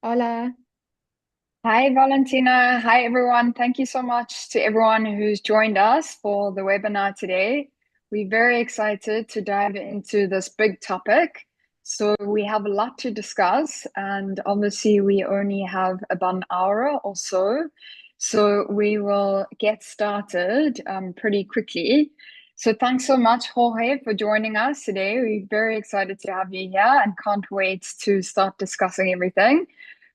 Hola. Hi, Valentina. Hi, everyone. Thank you so much to everyone who's joined us for the webinar today. We're very excited to dive into this big topic. So, we have a lot to discuss, and obviously, we only have about an hour or so. So, we will get started pretty quickly. So, thanks so much, Jorge, for joining us today. We're very excited to have you here and can't wait to start discussing everything.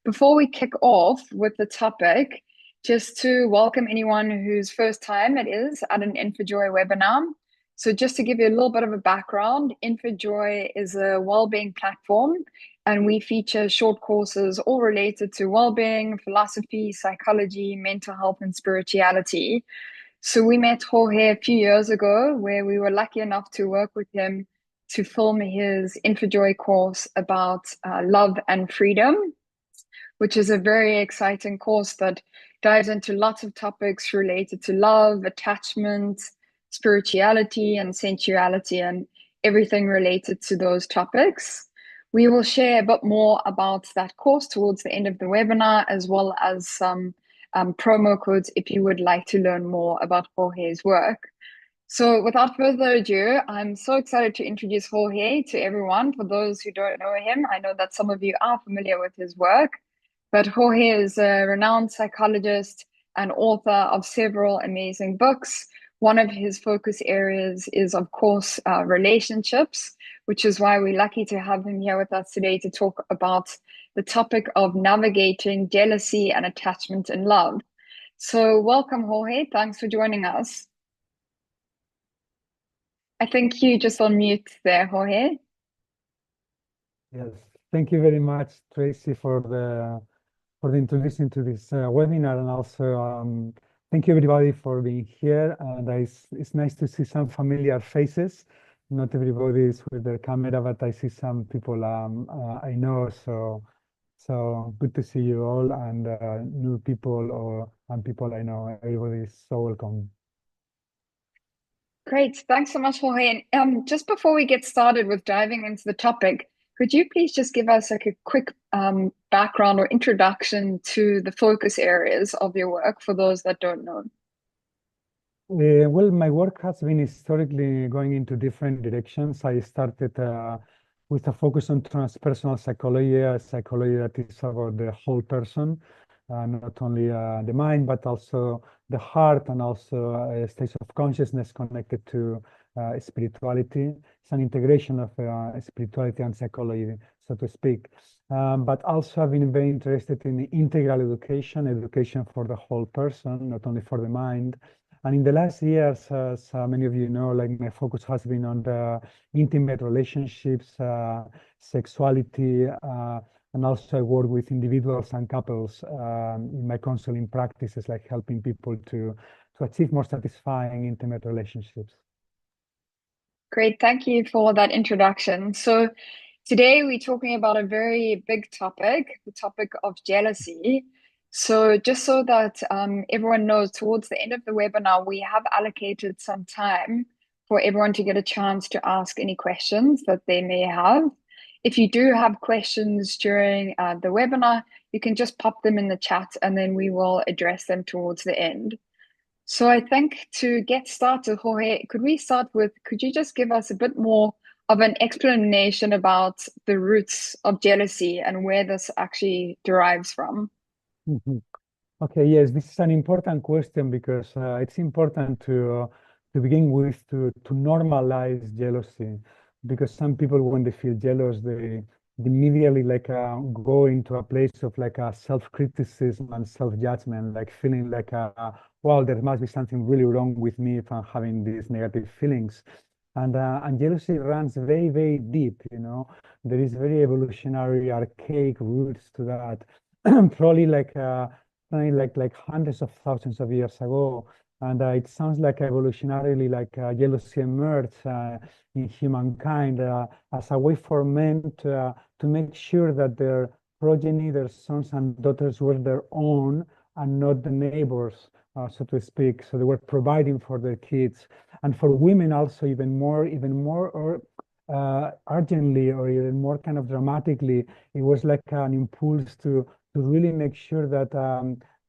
Before we kick off with the topic, just to welcome anyone whose first time it is at an Infijoy webinar. So just to give you a little bit of a background, Infijoy is a well-being platform, and we feature short courses all related to well-being, philosophy, psychology, mental health, and spirituality. So we met Jorge a few years ago, where we were lucky enough to work with him to film his Infijoy course about love and freedom, which is a very exciting course that dives into lots of topics related to love, attachment, spirituality, and sensuality, and everything related to those topics. We will share a bit more about that course towards the end of the webinar, as well as some promo codes if you would like to learn more about Jorge's work. So, without further ado, I'm so excited to introduce Jorge to everyone. For those who don't know him, I know that some of you are familiar with his work, but Jorge is a renowned psychologist and author of several amazing books. One of his focus areas is, of course, relationships, which is why we're lucky to have him here with us today to talk about the topic of navigating jealousy and attachment in love. So, welcome, Jorge. Thanks for joining us. I think you just on mute there, Jorge. Yes, thank you very much, Tracy, for the introduction to this webinar, and also thank you everybody for being here. And it's nice to see some familiar faces. Not everybody is with their camera, but I see some people I know. So good to see you all, and new people and people I know. Everybody is so welcome. Great. Thanks so much, Jorge. And just before we get started with diving into the topic, could you please just give us like a quick background or introduction to the focus areas of your work for those that don't know? Well, my work has been historically going into different directions. I started with a focus on transpersonal psychology, a psychology that is about the whole person, not only the mind, but also the heart and also states of consciousness connected to spirituality. It's an integration of spirituality and psychology, so to speak. But also I've been very interested in integral education, education for the whole person, not only for the mind. And in the last years, as many of you know, like my focus has been on the intimate relationships, sexuality, and also I work with individuals and couples in my counseling practices, like helping people to achieve more satisfying intimate relationships. Great. Thank you for that introduction. So today we're talking about a very big topic, the topic of jealousy. So just so that everyone knows, towards the end of the webinar, we have allocated some time for everyone to get a chance to ask any questions that they may have. If you do have questions during the webinar, you can just pop them in the chat and then we will address them towards the end. So I think to get started, Jorge, could you just give us a bit more of an explanation about the roots of jealousy and where this actually derives from? Mhm. Okay, yes, this is an important question because it's important to begin with to normalize jealousy, because some people when they feel jealous they immediately like go into a place of like a self-criticism and self-judgment, like feeling like wow, there must be something really wrong with me if I'm having these negative feelings. And jealousy runs very, very deep, you know. There is very evolutionary, archaic roots to that. Probably like hundreds of thousands of years ago. And it sounds like evolutionarily like jealousy emerged in humankind as a way for men to make sure that their progeny, their sons and daughters were their own and not the neighbors, so to speak. So they were providing for their kids. And for women also even more urgently or even more kind of dramatically. It was like an impulse to really make sure that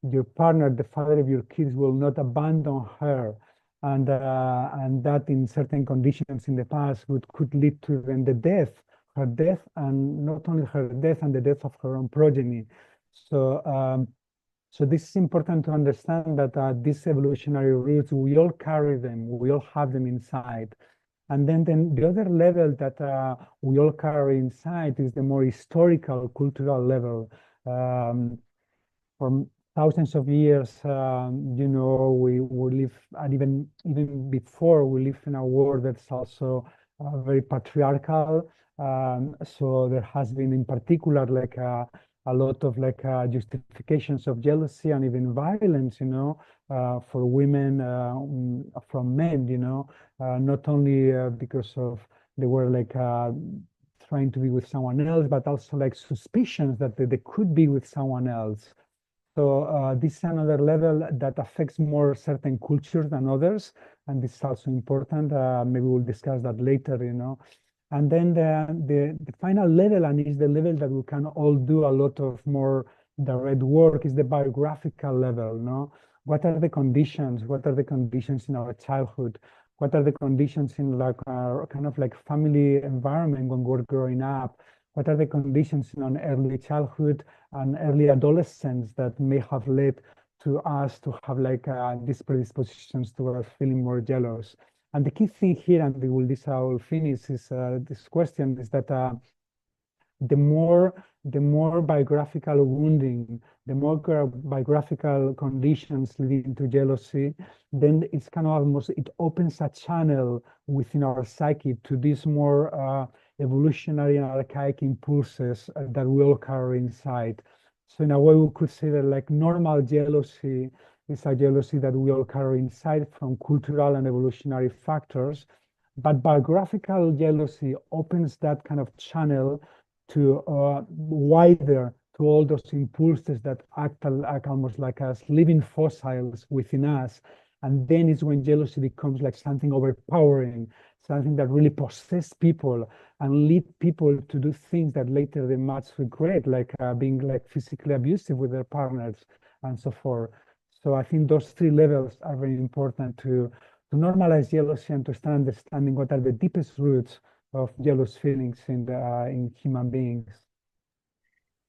your partner, the father of your kids, will not abandon her, and that in certain conditions in the past could lead to then her death, and not only her death and the death of her own progeny. So so this is important to understand that these evolutionary roots, we all carry them, we all have them inside. And then the other level that we all carry inside is the more historical, cultural level. For thousands of years, you know, we live, and even before, we live in a world that's also very patriarchal. So there has been, in particular, like a lot of like justifications of jealousy and even violence, you know, for women from men, you know, not only because of they were like trying to be with someone else, but also like suspicions that they could be with someone else. So this is another level that affects more certain cultures than others, and this is also important. Maybe we'll discuss that later, you know. And then the final level, and is the level that we can all do a lot of more direct work, is the biographical level, no? What are the conditions? What are the conditions in our childhood? What are the conditions in like our kind of like family environment when we're growing up? What are the conditions in an early childhood and early adolescence that may have led to us to have like these predispositions towards feeling more jealous? And the key thing here, and this I will finish, is this question is that the more biographical wounding, the more biographical conditions leading to jealousy, then it's kind of almost, it opens a channel within our psyche to these more evolutionary and archaic impulses that we all carry inside. So in a way, we could say that like normal jealousy is a jealousy that we all carry inside from cultural and evolutionary factors. But biographical jealousy opens that kind of channel to wider to all those impulses that act almost like as living fossils within us. And then is when jealousy becomes like something overpowering, something that really possesses people and lead people to do things that later they might regret, like being like physically abusive with their partners and so forth. So I think those three levels are very important to normalize jealousy and to start understanding what are the deepest roots of jealous feelings in human beings.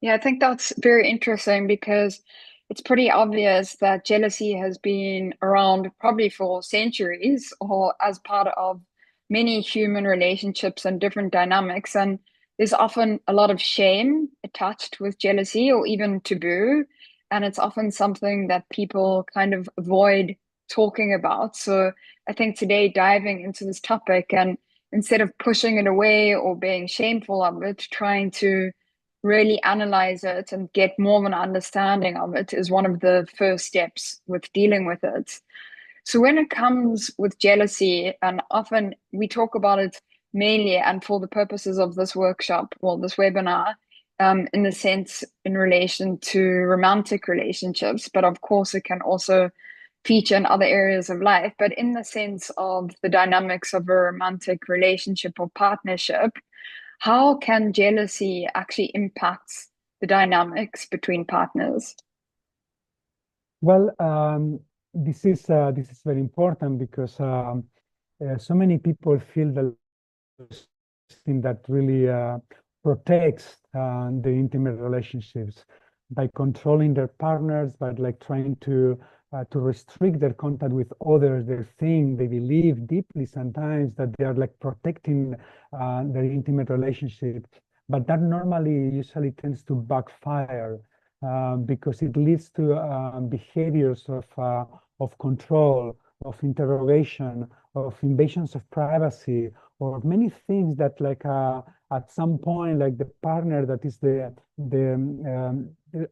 Yeah, I think that's very interesting because it's pretty obvious that jealousy has been around probably for centuries or as part of many human relationships and different dynamics. And there's often a lot of shame attached with jealousy or even taboo. And it's often something that people kind of avoid talking about. So I think today diving into this topic and instead of pushing it away or being shameful of it, trying to really analyze it and get more of an understanding of it is one of the first steps with dealing with it. So when it comes with jealousy, and often we talk about it mainly and for the purposes of this workshop, well, this webinar, in the sense in relation to romantic relationships, but of course it can also feature in other areas of life. But in the sense of the dynamics of a romantic relationship or partnership, how can jealousy actually impact the dynamics between partners? Well, this is very important because so many people feel that thing that really protects the intimate relationships by controlling their partners, by like trying to restrict their contact with others. They think, they believe deeply sometimes that they are like protecting their intimate relationship, but that normally usually tends to backfire because it leads to behaviors of control, of interrogation, of invasions of privacy, or many things that like at some point like the partner that is the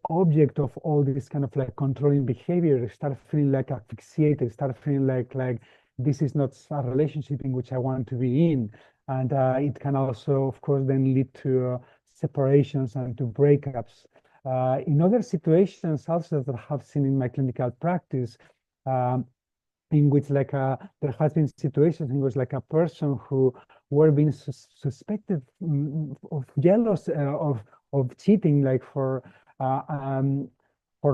object of all this kind of like controlling behavior start feeling like asphyxiated, start feeling like this is not a relationship in which I want to be in. And it can also of course then lead to separations and to breakups. In other situations also that I have seen in my clinical practice, in which like there has been situations in which like a person who were being suspected of jealous, of cheating, like for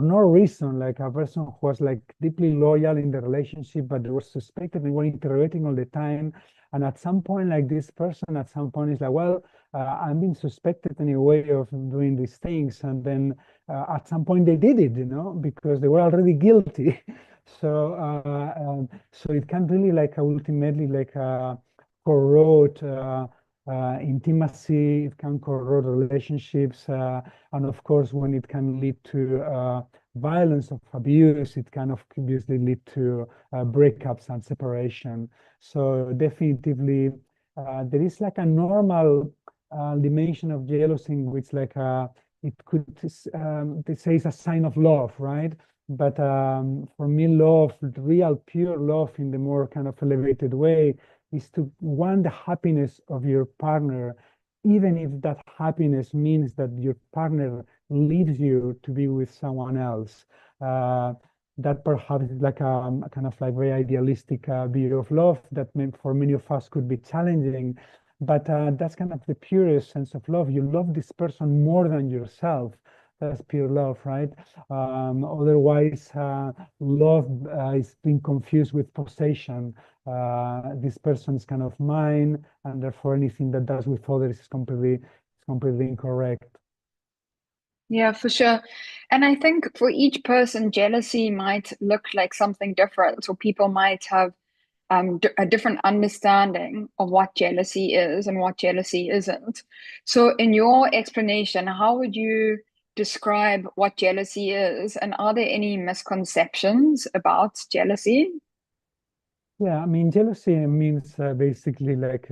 no reason, like a person who was like deeply loyal in the relationship, but they were suspected and were interrogating all the time. And at some point, like this person, at some point is like, well, I'm being suspected in a way of doing these things. And then at some point they did it, because they were already guilty. So it can really like ultimately like corrode intimacy, it can corrode relationships, and of course, when it can lead to violence of abuse, it can obviously lead to breakups and separation. So definitively, there is like a normal dimension of jealousy in which like it could, they say it's a sign of love, right? But for me, love, real pure love in the more kind of elevated way, is to want the happiness of your partner, even if that happiness means that your partner leaves you to be with someone else. That perhaps is like a kind of like very idealistic view of love that for many of us could be challenging. But that's kind of the purest sense of love. You love this person more than yourself. That's pure love, right? Otherwise, love is being confused with possession. This person is kind of mine, and therefore anything that does with others is completely incorrect. Yeah, for sure. And I think for each person, jealousy might look like something different. So people might have a different understanding of what jealousy is and what jealousy isn't. So, in your explanation, how would you describe what jealousy is? And are there any misconceptions about jealousy? Yeah, I mean, jealousy means basically like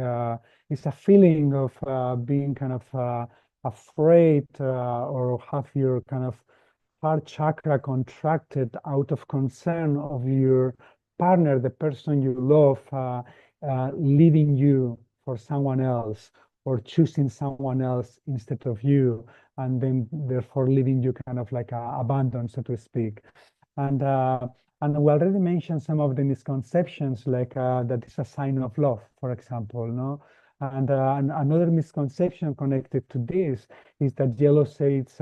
it's a feeling of being kind of afraid or have your kind of heart chakra contracted out of concern of your partner, the person you love, leaving you for someone else or choosing someone else instead of you, and then therefore leaving you kind of like abandoned, so to speak. And and we already mentioned some of the misconceptions, like that is a sign of love, for example, no? And another misconception connected to this is that jealousy it's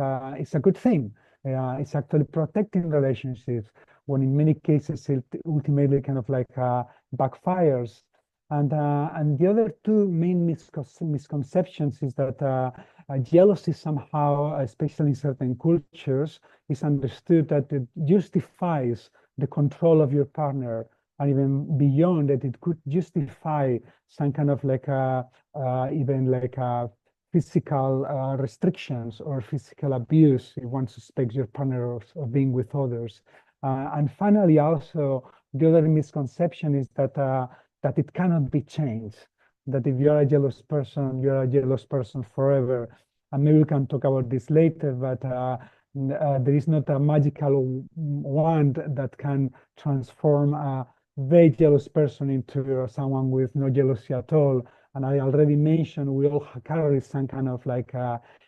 a good thing. It's actually protecting relationships, when in many cases it ultimately kind of like backfires. And the other two main misconceptions is that jealousy somehow, especially in certain cultures, is understood that it justifies the control of your partner, and even beyond that, it could justify some kind of like even like physical restrictions or physical abuse if one suspects your partner of being with others. And finally, also the other misconception is that it cannot be changed. That if you are a jealous person, you are a jealous person forever. And maybe we can talk about this later, but there is not a magical wand that can transform a very jealous person into someone with no jealousy at all. And I already mentioned we all carry some kind of like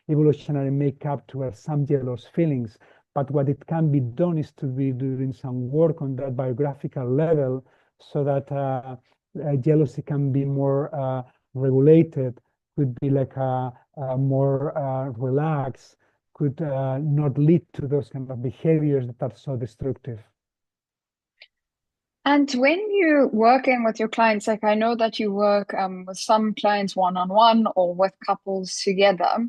evolutionary makeup towards some jealous feelings. But what it can be done is to be doing some work on that biographical level so that jealousy can be more regulated, could be like more relaxed, could not lead to those kind of behaviors that are so destructive. And when you're working with your clients, like I know that you work with some clients one-on-one or with couples together,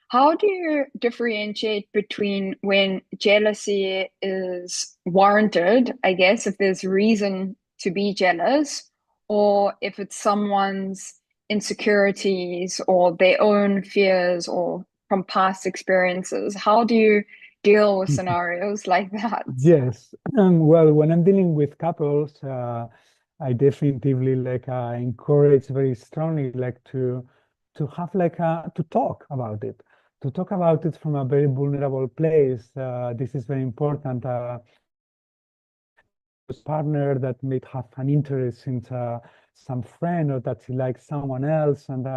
how do you differentiate between when jealousy is warranted, I guess, if there's reason to be jealous, or if it's someone's insecurities or their own fears or from past experiences? How do you deal with scenarios like that? Yes. Well, when I'm dealing with couples, I definitively like encourage very strongly like to have like to talk about it from a very vulnerable place. This is very important. Partner that may have an interest in some friend or that he likes someone else, and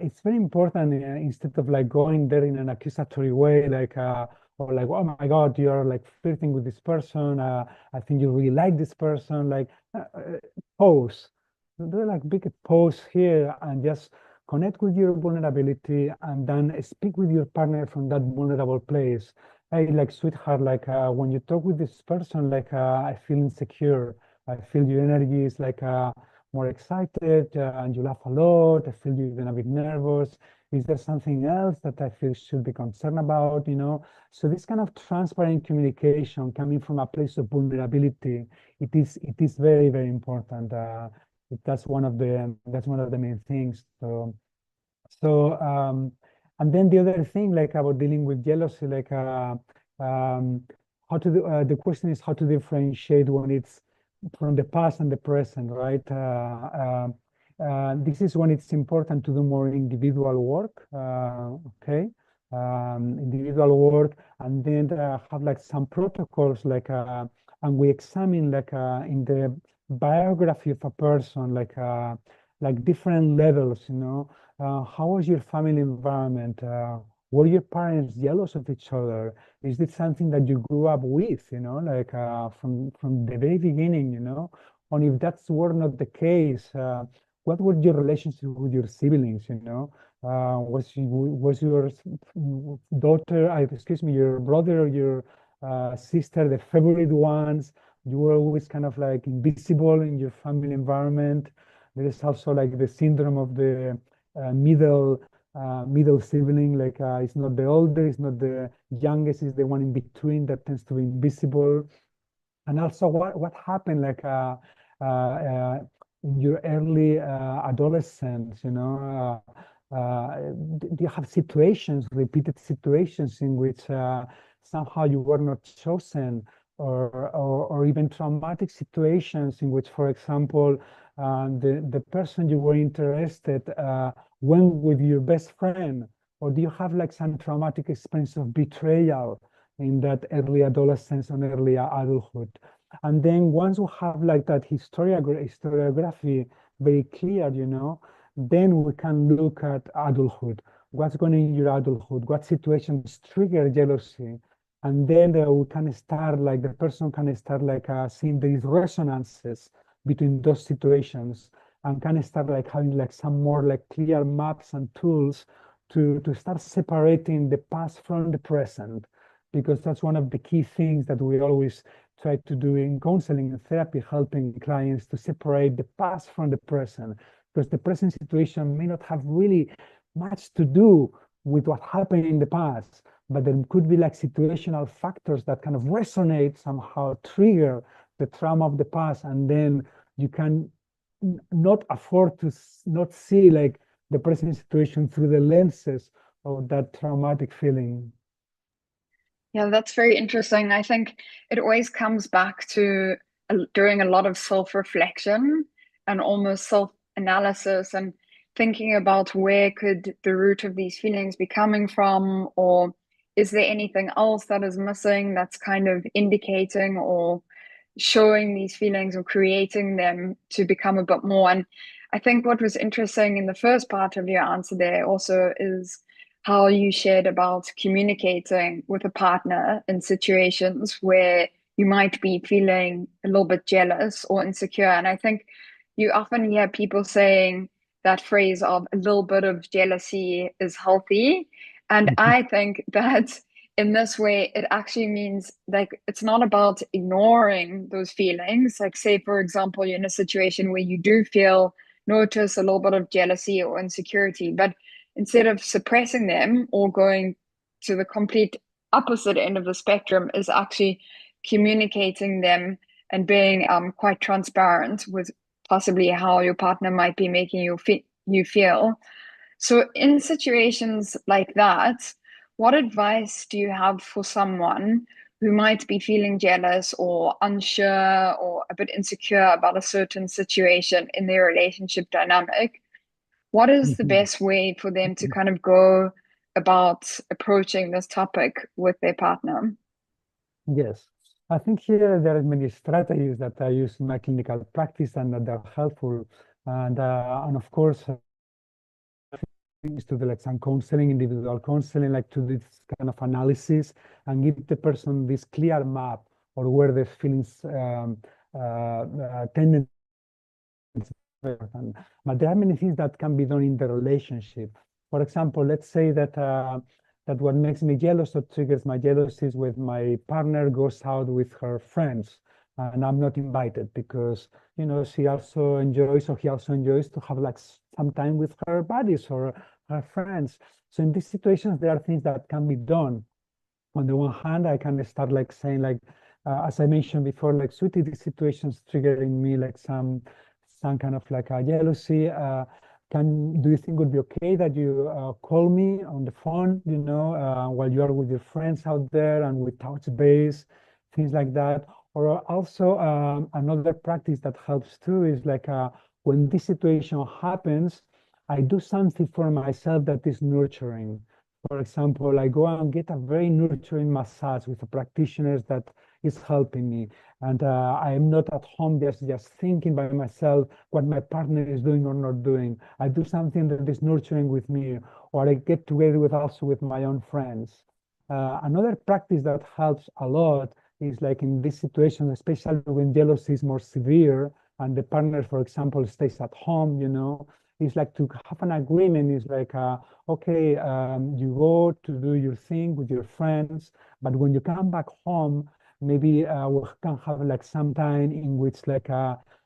it's very important instead of like going there in an accusatory way, like or like, oh my God, you're like flirting with this person. I think you really like this person. Like, pause. do like big pause here and just connect with your vulnerability and then speak with your partner from that vulnerable place. Hey, like sweetheart, like when you talk with this person, like I feel insecure. I feel your energy is like more excited and you laugh a lot. I feel you even a bit nervous. Is there something else that I feel should be concerned about, you know? So this kind of transparent communication coming from a place of vulnerability, it is very, very important. That's one of the main things. So and then the other thing, like about dealing with jealousy, like um, how to do, the question is how to differentiate when it's from the past and the present, right? This is when it's important to do more individual work, okay? Individual work, and then have like some protocols, like and we examine like in the biography of a person, like different levels, you know. How was your family environment? Were your parents jealous of each other? Is this something that you grew up with, you know, like from the very beginning, you know? And if that's were not the case, what was your relationship with your siblings, you know? Was your daughter, excuse me, your brother or your sister the favorite ones? You were always kind of like invisible in your family environment. There is also like the syndrome of the middle sibling, like it's not the older, it's not the youngest, it's the one in between that tends to be invisible. And also what happened like in your early adolescence, you know, do you have situations, repeated situations in which somehow you were not chosen, or even traumatic situations in which, for example, the person you were interested went with your best friend, or do you have like some traumatic experience of betrayal in that early adolescence and early adulthood? And then once you have like that historiography very clear, you know, then we can look at adulthood. What's going on in your adulthood? What situations trigger jealousy? And then we can start like the person can start like seeing these resonances between those situations, and can start like having like some more like clear maps and tools to start separating the past from the present, because that's one of the key things that we always try to do in counseling and therapy, helping clients to separate the past from the present, because the present situation may not have really much to do with what happened in the past, but there could be like situational factors that kind of resonate, somehow trigger the trauma of the past, and then you can not afford to not see like the present situation through the lenses of that traumatic feeling. Yeah, that's very interesting. I think it always comes back to doing a lot of self-reflection and almost self-analysis and thinking about where could the root of these feelings be coming from, or is there anything else that is missing that's kind of indicating or showing these feelings or creating them to become a bit more. And I think what was interesting in the first part of your answer there also is how you shared about communicating with a partner in situations where you might be feeling a little bit jealous or insecure. And I think you often hear people saying that phrase of a little bit of jealousy is healthy. And I think that in this way, it actually means like it's not about ignoring those feelings. Like, say, for example, you're in a situation where you do notice a little bit of jealousy or insecurity, but instead of suppressing them or going to the complete opposite end of the spectrum, is actually communicating them and being quite transparent with possibly how your partner might be making you feel. So, in situations like that, what advice do you have for someone who might be feeling jealous or unsure or a bit insecure about a certain situation in their relationship dynamic? What is the Mhm. best way for them to kind of go about approaching this topic with their partner? Yes, I think here there are many strategies that I use in my clinical practice and that are helpful. And of course, is to do like some counseling, individual counseling, like to do this kind of analysis and give the person this clear map or where the feelings tendencies important. But there are many things that can be done in the relationship. For example, let's say that that what makes me jealous or triggers my jealousy is when my partner goes out with her friends and I'm not invited because, you know, she also enjoys or he also enjoys to have like some time with her buddies or her friends. So in these situations, there are things that can be done. On the one hand, I can start like saying like, as I mentioned before, like, sweetie, these situations triggering me like some kind of like a jealousy. Do you think it would be okay that you call me on the phone, you know, while you are with your friends out there and we touch base, things like that. Or also another practice that helps too is like when this situation happens, I do something for myself that is nurturing. For example, I go and get a very nurturing massage with a practitioner that is helping me. And I am not at home just thinking by myself what my partner is doing or not doing. I do something that is nurturing with me, or I get together with also with my own friends. Another practice that helps a lot is like in this situation, especially when jealousy is more severe and the partner, for example, stays at home, you know, it's like to have an agreement is like, okay, you go to do your thing with your friends, but when you come back home, maybe we can have like some time in which like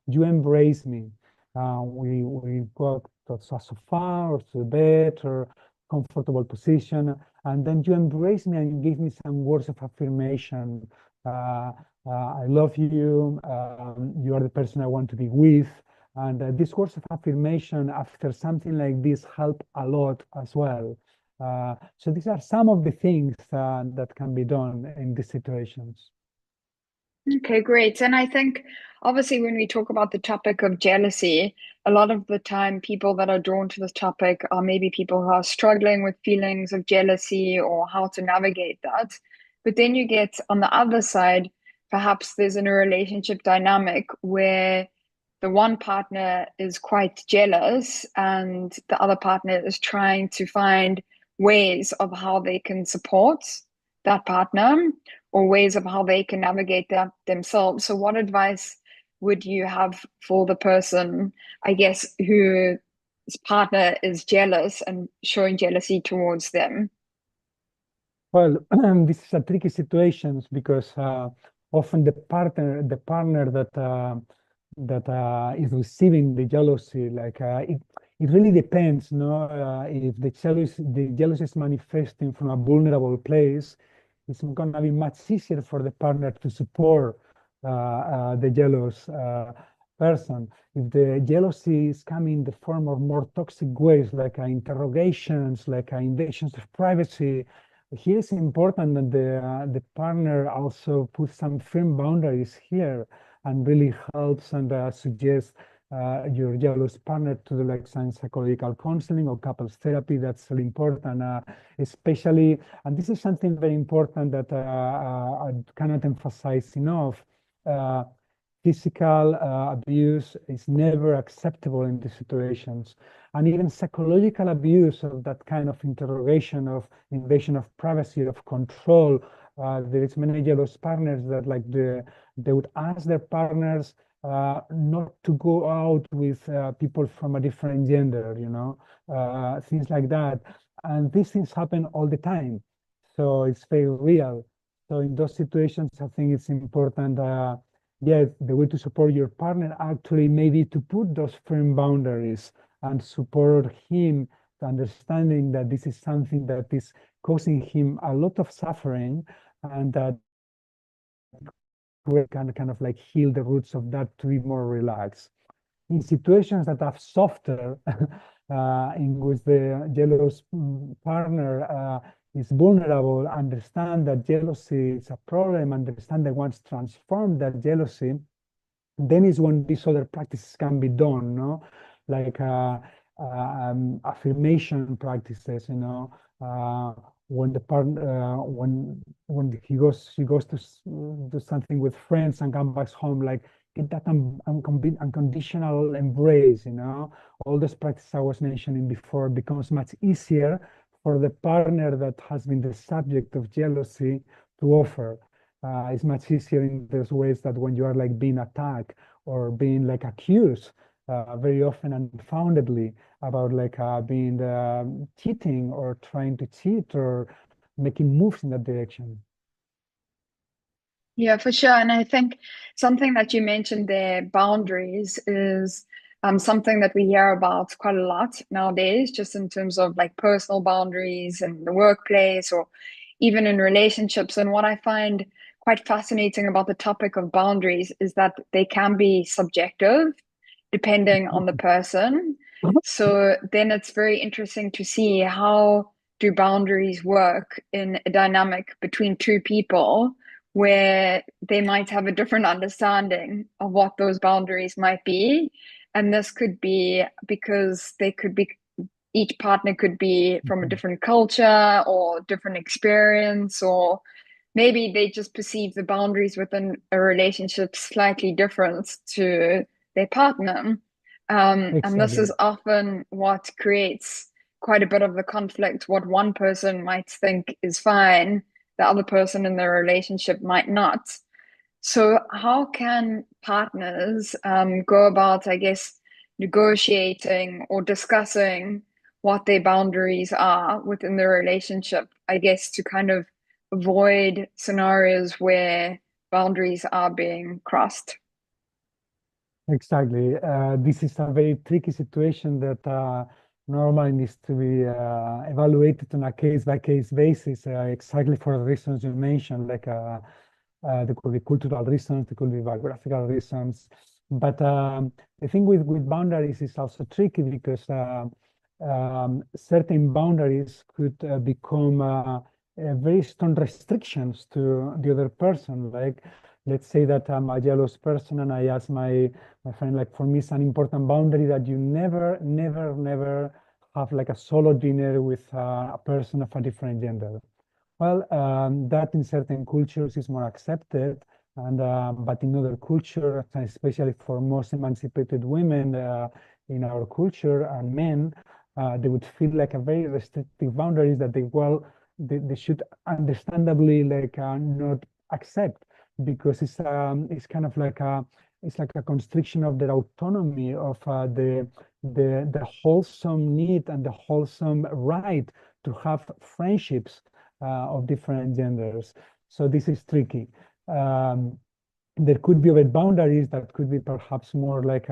you embrace me. We go to a sofa or to the bed or comfortable position, and then you embrace me and you give me some words of affirmation. I love you. You are the person I want to be with. And these words of affirmation after something like this help a lot as well. So these are some of the things that can be done in these situations. Okay, great. And I think obviously when we talk about the topic of jealousy, a lot of the time people that are drawn to this topic are maybe people who are struggling with feelings of jealousy or how to navigate that. But then you get on the other side, perhaps there's in a relationship dynamic where the one partner is quite jealous and the other partner is trying to find ways of how they can support that partner or ways of how they can navigate that themselves. So, what advice would you have for the person, I guess, whose partner is jealous and showing jealousy towards them? Well, this is a tricky situation because often the partner that is receiving the jealousy, like it really depends, no? If the jealousy is manifesting from a vulnerable place, it's gonna be much easier for the partner to support the jealous person. If the jealousy is coming in the form of more toxic ways, like interrogations, like invasions of privacy, here it's important that the partner also puts some firm boundaries here and really helps and suggests your jealous partner to do like some psychological counseling or couples therapy. That's really important, especially, and this is something very important that I cannot emphasize enough. Uh, Physical abuse is never acceptable in these situations. And even psychological abuse of that kind of interrogation, of invasion of privacy, of control. There is many jealous partners that like they would ask their partners not to go out with people from a different gender, you know, things like that. And these things happen all the time. So it's very real. So in those situations, I think it's important. Yeah, the way to support your partner actually maybe to put those firm boundaries and support him to understanding that this is something that is causing him a lot of suffering and that we can kind of like heal the roots of that to be more relaxed. In situations that are softer, in which the jealous partner is vulnerable, understand that jealousy is a problem, understand that wants to transform that jealousy, then is when these other practices can be done, no? Like affirmation practices, you know, when the partner when she goes to do something with friends and comes back home, like get that unconditional embrace, you know, all those practices I was mentioning before becomes much easier for the partner that has been the subject of jealousy to offer. It's much easier in those ways that when you are like being attacked or being like accused, very often unfoundedly about like being cheating or trying to cheat or making moves in that direction. Yeah, for sure. And I think something that you mentioned there, boundaries, is something that we hear about quite a lot nowadays, just in terms of like personal boundaries in the workplace or even in relationships. And what I find quite fascinating about the topic of boundaries is that they can be subjective depending on the person. So then it's very interesting to see how do boundaries work in a dynamic between two people where they might have a different understanding of what those boundaries might be. And this could be because they could be, each partner could be from a different culture or different experience, or maybe they just perceive the boundaries within a relationship slightly different to their partner. And this Exactly. is often what creates quite a bit of the conflict. What one person might think is fine, the other person in the relationship might not. So, how can partners go about, I guess, negotiating or discussing what their boundaries are within the relationship? I guess to kind of avoid scenarios where boundaries are being crossed. Exactly. This is a very tricky situation that normally needs to be evaluated on a case-by-case basis, exactly for the reasons you mentioned, like there could be cultural reasons, there could be biographical reasons. But the thing with boundaries is also tricky because certain boundaries could become very strong restrictions to the other person. Like, let's say that I'm a jealous person and I ask my friend, like, for me, it's an important boundary that you never, never, never have like a solo dinner with a person of a different gender. Well, that in certain cultures is more accepted, and but in other cultures, especially for most emancipated women in our culture and men, they would feel like a very restrictive boundaries that they should understandably like not accept because it's kind of like a it's like a constriction of their autonomy of the wholesome need and the wholesome right to have friendships of different genders. So this is tricky. Um, there could be other boundaries that could be perhaps more like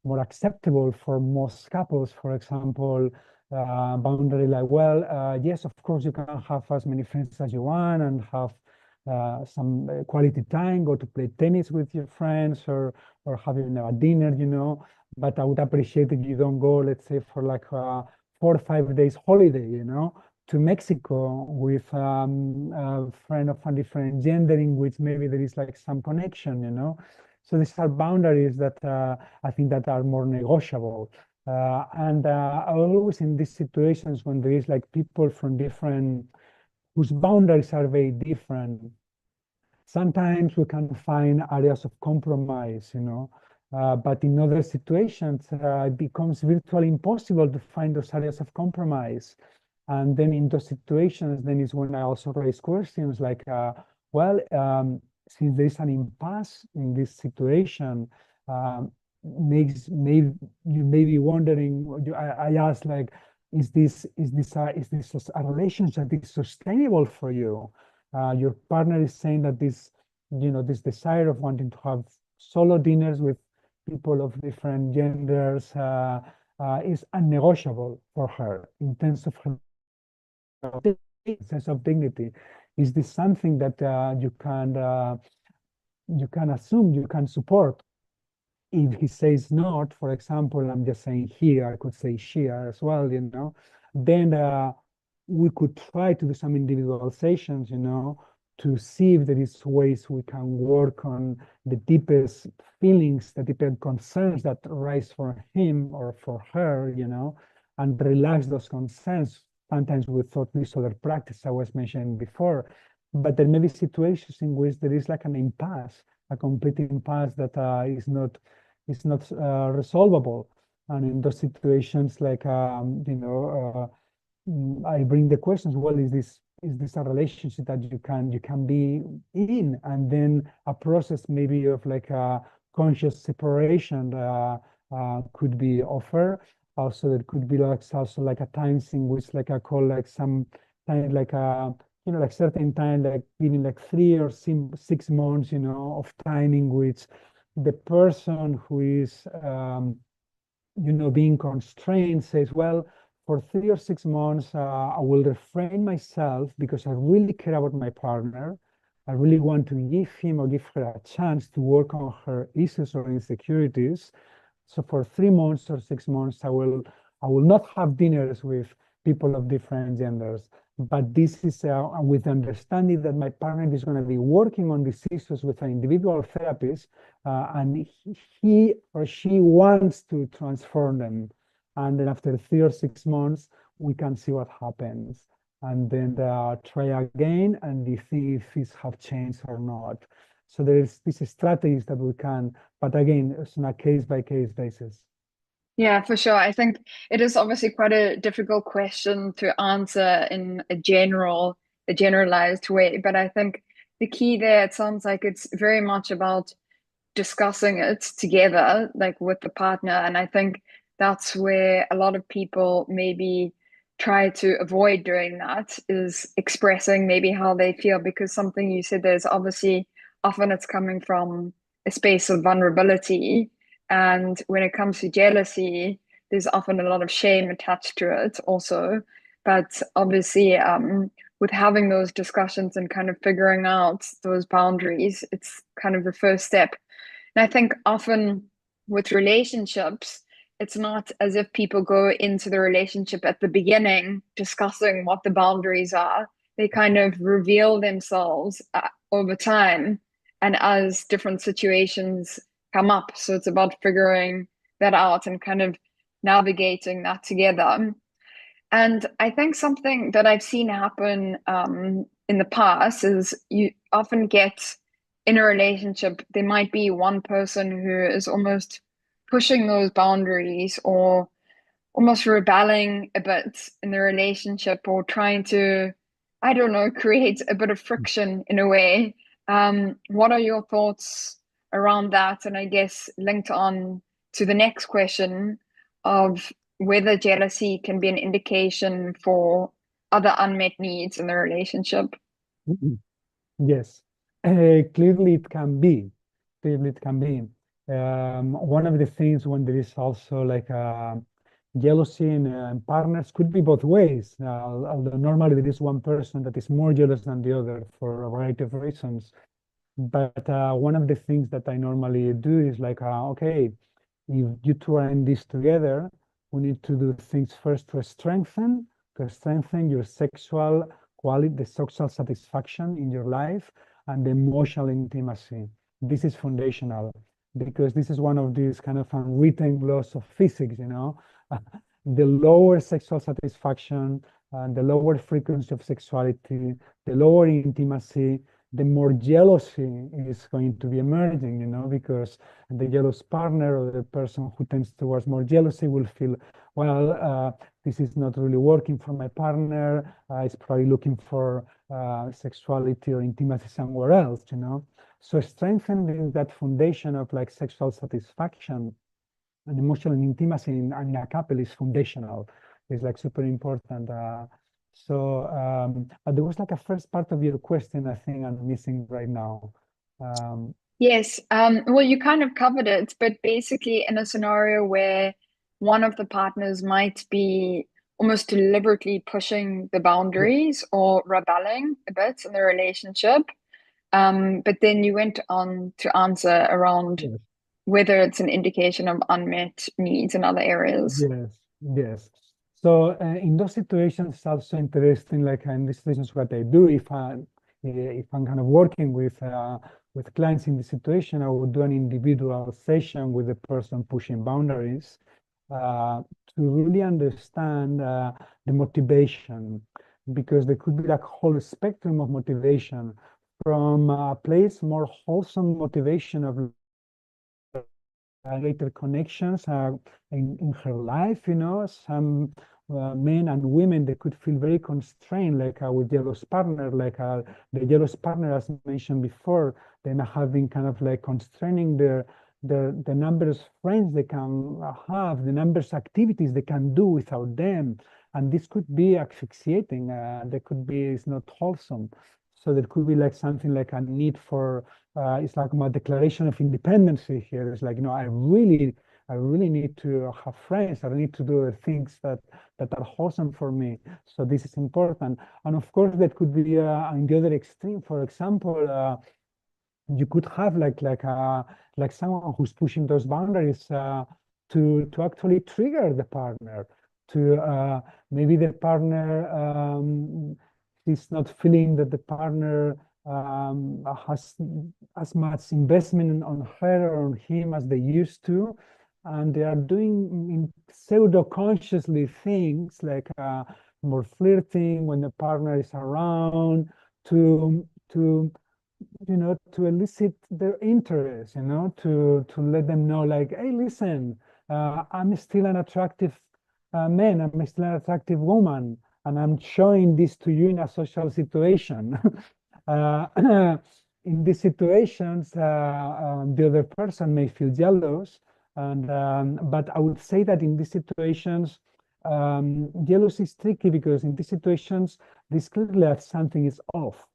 more acceptable for most couples. For example, boundary like, well, yes, of course, you can have as many friends as you want and have some quality time, go to play tennis with your friends or have even a dinner, you know. But I would appreciate if you don't go, let's say, for like 4 or 5 days holiday, you know, to Mexico with a friend of a different gender in which maybe there is like some connection, you know. So these are boundaries that I think that are more negotiable. And always in these situations when there is like people from different, whose boundaries are very different, sometimes we can find areas of compromise, you know. But in other situations, it becomes virtually impossible to find those areas of compromise. And then in those situations, then is when I also raise questions like, well, since there is an impasse in this situation, maybe you may be wondering. I ask like, is this a relationship that is sustainable for you? Your partner is saying that this desire of wanting to have solo dinners with people of different genders is unnegotiable for her in terms of her sense of dignity. Is this something that you can assume, you can support? If he says not, for example, I'm just saying he, I could say she as well, you know, then we could try to do some individualizations, you know, to see if there is ways we can work on the deepest feelings, the deepest concerns that arise for him or for her, you know, and relax those concerns. Sometimes we thought this other practice I was mentioning before, but there may be situations in which there is like an impasse, a complete impasse that is not resolvable. And in those situations, like I bring the questions. Well, is this a relationship that you can be in, and then a process maybe of like conscious separation could be offered. Also, there could be like also like a times in which like I call like some time like a like certain time like giving like 3 or 6 months of time in which the person who is being constrained says, well, for 3 or 6 months, I will refrain myself because I really care about my partner. I really want to give him or give her a chance to work on her issues or insecurities. So for 3 months or 6 months, I will not have dinners with people of different genders. But this is with understanding that my partner is going to be working on these issues with an individual therapist, and he or she wants to transform them. And then after 3 or 6 months, we can see what happens. And then try again and see if things have changed or not. So there's these strategies that we can, but again, it's on a case-by-case basis. Yeah, for sure. I think it is obviously quite a difficult question to answer in a generalized way. But I think the key there, it sounds like it's very much about discussing it together, like with the partner. And I think that's where a lot of people maybe try to avoid doing that, is expressing maybe how they feel, because something you said, there's obviously often it's coming from a space of vulnerability. And when it comes to jealousy, there's often a lot of shame attached to it also. But obviously, with having those discussions and kind of figuring out those boundaries, it's kind of the first step. And I think often with relationships, it's not as if people go into the relationship at the beginning discussing what the boundaries are. They kind of reveal themselves over time and as different situations come up. So it's about figuring that out and kind of navigating that together. And I think something that I've seen happen in the past is you often get in a relationship, there might be one person who is almost pushing those boundaries or almost rebelling a bit in the relationship or trying to, I don't know, create a bit of friction in a way. What are your thoughts around that? And I guess linked on to the next question of whether jealousy can be an indication for other unmet needs in the relationship. Yes, clearly it can be. Clearly it can be. One of the things when there is also like jealousy in partners could be both ways. Although normally there is one person that is more jealous than the other for a variety of reasons. But one of the things that I normally do is like, okay, if you two are in this together, we need to do things first to strengthen your sexual quality, the sexual satisfaction in your life, and the emotional intimacy. This is foundational because this is one of these kind of unwritten laws of physics, the lower sexual satisfaction, the lower frequency of sexuality, the lower intimacy, the more jealousy is going to be emerging, because the jealous partner or the person who tends towards more jealousy will feel, well, this is not really working for my partner. It's probably looking for sexuality or intimacy somewhere else, So strengthening that foundation of like sexual satisfaction and emotional intimacy in a couple is foundational. It's like super important. There was like a first part of your question, I think I'm missing right now. Yes, well, you kind of covered it, but basically in a scenario where one of the partners might be almost deliberately pushing the boundaries or rebelling a bit in the relationship, but then you went on to answer around Yes. whether it's an indication of unmet needs in other areas. Yes, yes. So in those situations, it's also interesting. Like in these situations, what I do if I'm kind of working with clients in this situation, I would do an individual session with the person pushing boundaries to really understand the motivation, because there could be like a whole spectrum of motivation from a place more wholesome motivation of greater connections in her life, some men and women, they could feel very constrained, like with jealous partner, like the jealous partner, as mentioned before, they may have been kind of like constraining their the number of friends they can have, the number of activities they can do without them. And this could be asphyxiating. There could be, it's not wholesome. So there could be like something like a need for, it's like my declaration of independence here. It's like, I really need to have friends. I need to do things that are wholesome for me. So this is important. And of course, that could be on the other extreme. For example, you could have like someone who's pushing those boundaries to actually trigger the partner. To maybe the partner is not feeling that the partner has as much investment on her or on him as they used to, and they are doing pseudo-consciously things like more flirting when the partner is around to to elicit their interest, to let them know like, hey, listen, I'm still an attractive man, I'm still an attractive woman, and I'm showing this to you in a social situation. In these situations, the other person may feel jealous, but I would say that in these situations, jealousy is tricky because in these situations, this clearly that something is off.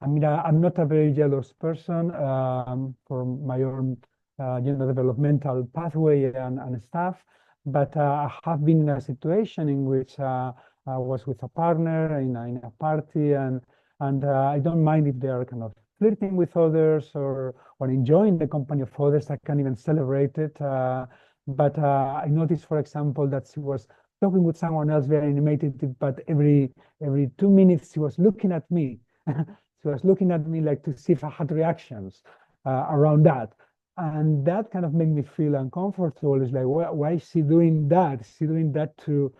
I mean, I'm not a very jealous person for my own, developmental pathway and stuff. But I have been in a situation in which I was with a partner in a party, and I don't mind if they are kind of flirting with others or enjoying the company of others. I can't even celebrate it. But I noticed, for example, that she was talking with someone else very animated, but every 2 minutes she was looking at me. She was looking at me like to see if I had reactions around that. And that kind of made me feel uncomfortable. It's like, why is she doing that? Is she doing that to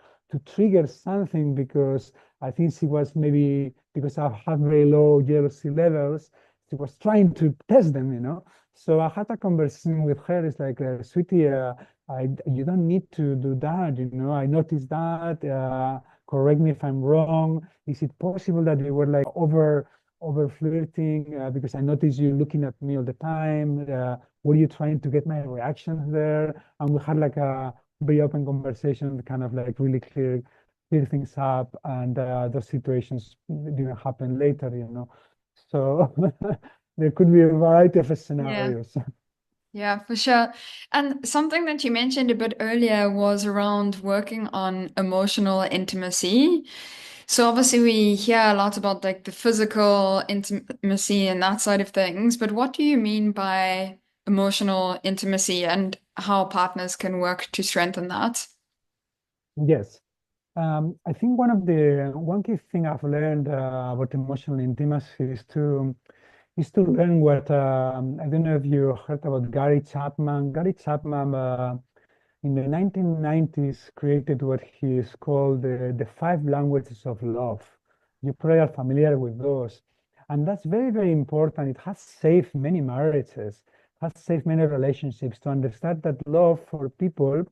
trigger something? Because I think she was maybe, because I have very low jealousy levels, she was trying to test them. So I had a conversation with her. It's like, sweetie, you don't need to do that. I noticed that. Correct me if I'm wrong. Is it possible that you were like over flirting because I noticed you looking at me all the time? Were you trying to get my reactions there? And we had like a very open conversation, kind of like really clear things up, and those situations didn't happen later. So there could be a variety of scenarios. Yeah, for sure. And something that you mentioned a bit earlier was around working on emotional intimacy. So obviously we hear a lot about like the physical intimacy and that side of things, but what do you mean by emotional intimacy and how partners can work to strengthen that? Yes. I think one key thing I've learned about emotional intimacy is to learn what I don't know if you heard about Gary Chapman. Gary Chapman in the 1990s created what he is called the five languages of love. You probably are familiar with those. And that's very, very important. It has saved many marriages, has saved many relationships to understand that love for people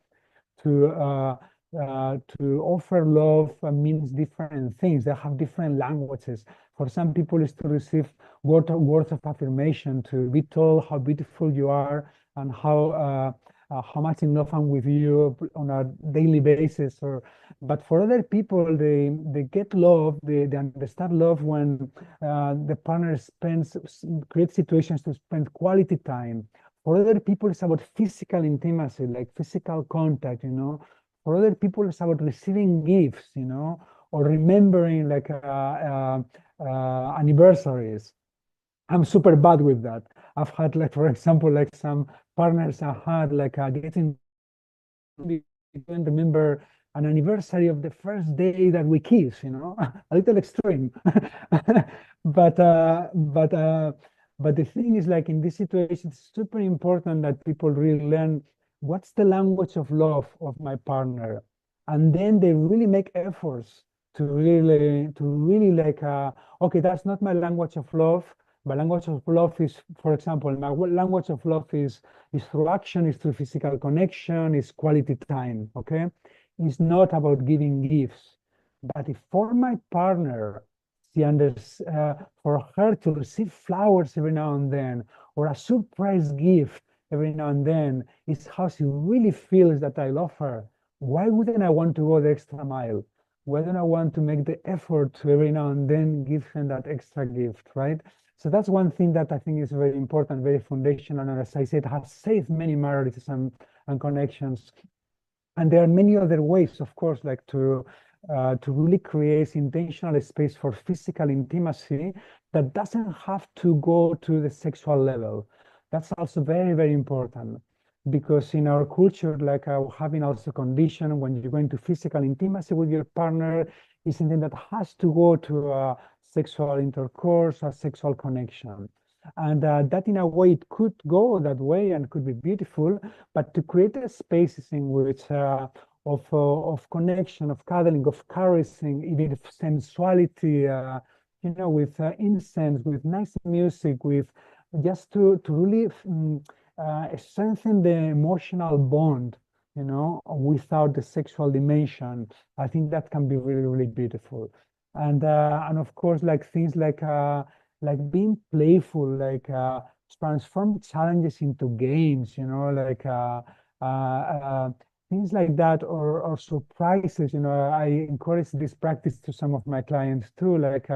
to offer love means different things. They have different languages. For some people, it's to receive words of affirmation, to be told how beautiful you are and how much in love I'm with you on a daily basis. But for other people, they get love. They understand love when the partner creates situations to spend quality time. For other people, it's about physical intimacy, like physical contact. For other people, it's about receiving gifts, or remembering like anniversaries. I'm super bad with that. I've had like, for example, like some partners I had like getting we don't remember an anniversary of the first day that we kiss, a little extreme. But the thing is like in this situation, it's super important that people really learn what's the language of love of my partner. And then they really make efforts to really like okay, that's not my language of love. My language of love is, for example, my language of love is through action, is through physical connection, is quality time, okay? It's not about giving gifts. But if for my partner, for her to receive flowers every now and then, or a surprise gift, every now and then is how she really feels that I love her. Why wouldn't I want to go the extra mile? Why don't I want to make the effort to every now and then give her that extra gift, right? So that's one thing that I think is very important, very foundational, and as I said, has saved many marriages and connections. And there are many other ways, of course, like to really create intentional space for physical intimacy that doesn't have to go to the sexual level. That's also very, very important because in our culture, like having also condition when you go into physical intimacy with your partner is something that has to go to sexual intercourse or sexual connection. And that in a way, it could go that way and could be beautiful, but to create a spaces in which of connection, of cuddling, of caressing, even of sensuality, with incense, with nice music, with just to really strengthen the emotional bond, without the sexual dimension. I think that can be really, really beautiful. And of course, like things like being playful, like transform challenges into games, like things like that, or surprises. I encourage this practice to some of my clients too, like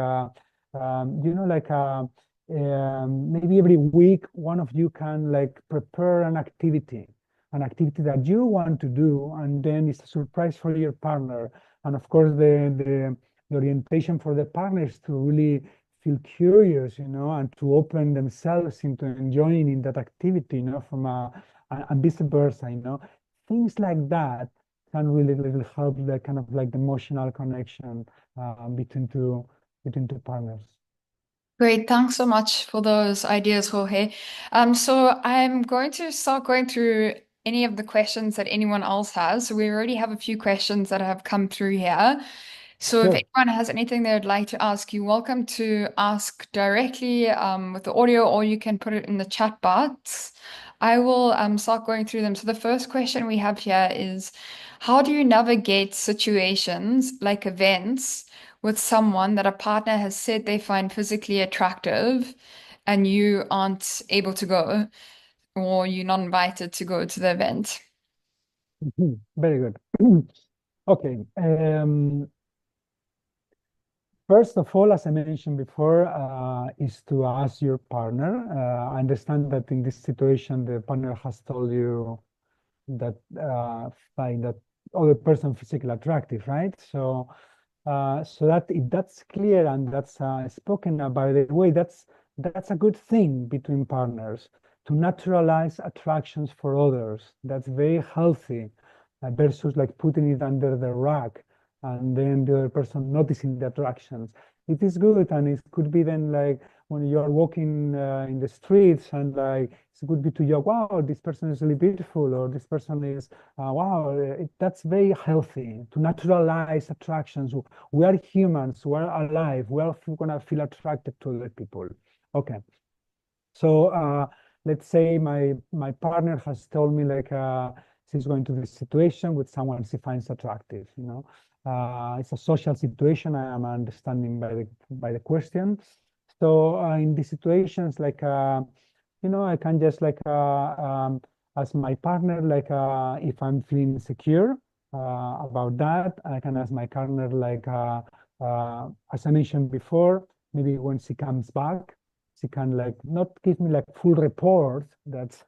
maybe every week one of you can like prepare an activity that you want to do, and then it's a surprise for your partner. And of course, the orientation for the partners to really feel curious, and to open themselves into enjoying in that activity, from and vice versa, things like that can really help the kind of like the emotional connection between two partners. Great, thanks so much for those ideas, Jorge. So I'm going to start going through any of the questions that anyone else has. So we already have a few questions that have come through here. So if Sure. anyone has anything they would like to ask, you're welcome to ask directly with the audio, or you can put it in the chat box. I will start going through them. So the first question we have here is, how do you navigate situations like events with someone that a partner has said they find physically attractive and you aren't able to go, or you're not invited to go to the event? Very good. Okay. First of all, as I mentioned before, is to ask your partner. I understand that in this situation, the partner has told you that find that other person physically attractive, right? So that if that's clear and that's spoken about, the way that's a good thing between partners to naturalize attractions for others. That's very healthy versus like putting it under the rug and then the other person noticing the attractions. It is good, and it could be then like when you are walking in the streets and like it could be to you, wow, this person is really beautiful, or this person is, wow, that's very healthy to naturalize attractions. We are humans, we're alive, we're gonna feel attracted to other people. Okay, so let's say my partner has told me like she's going to this situation with someone she finds attractive. It's a social situation. I am understanding by the question. So in these situations, like I can just like ask my partner like if I'm feeling insecure about that. I can ask my partner like as I mentioned before, maybe when she comes back, she can like not give me like full report. That's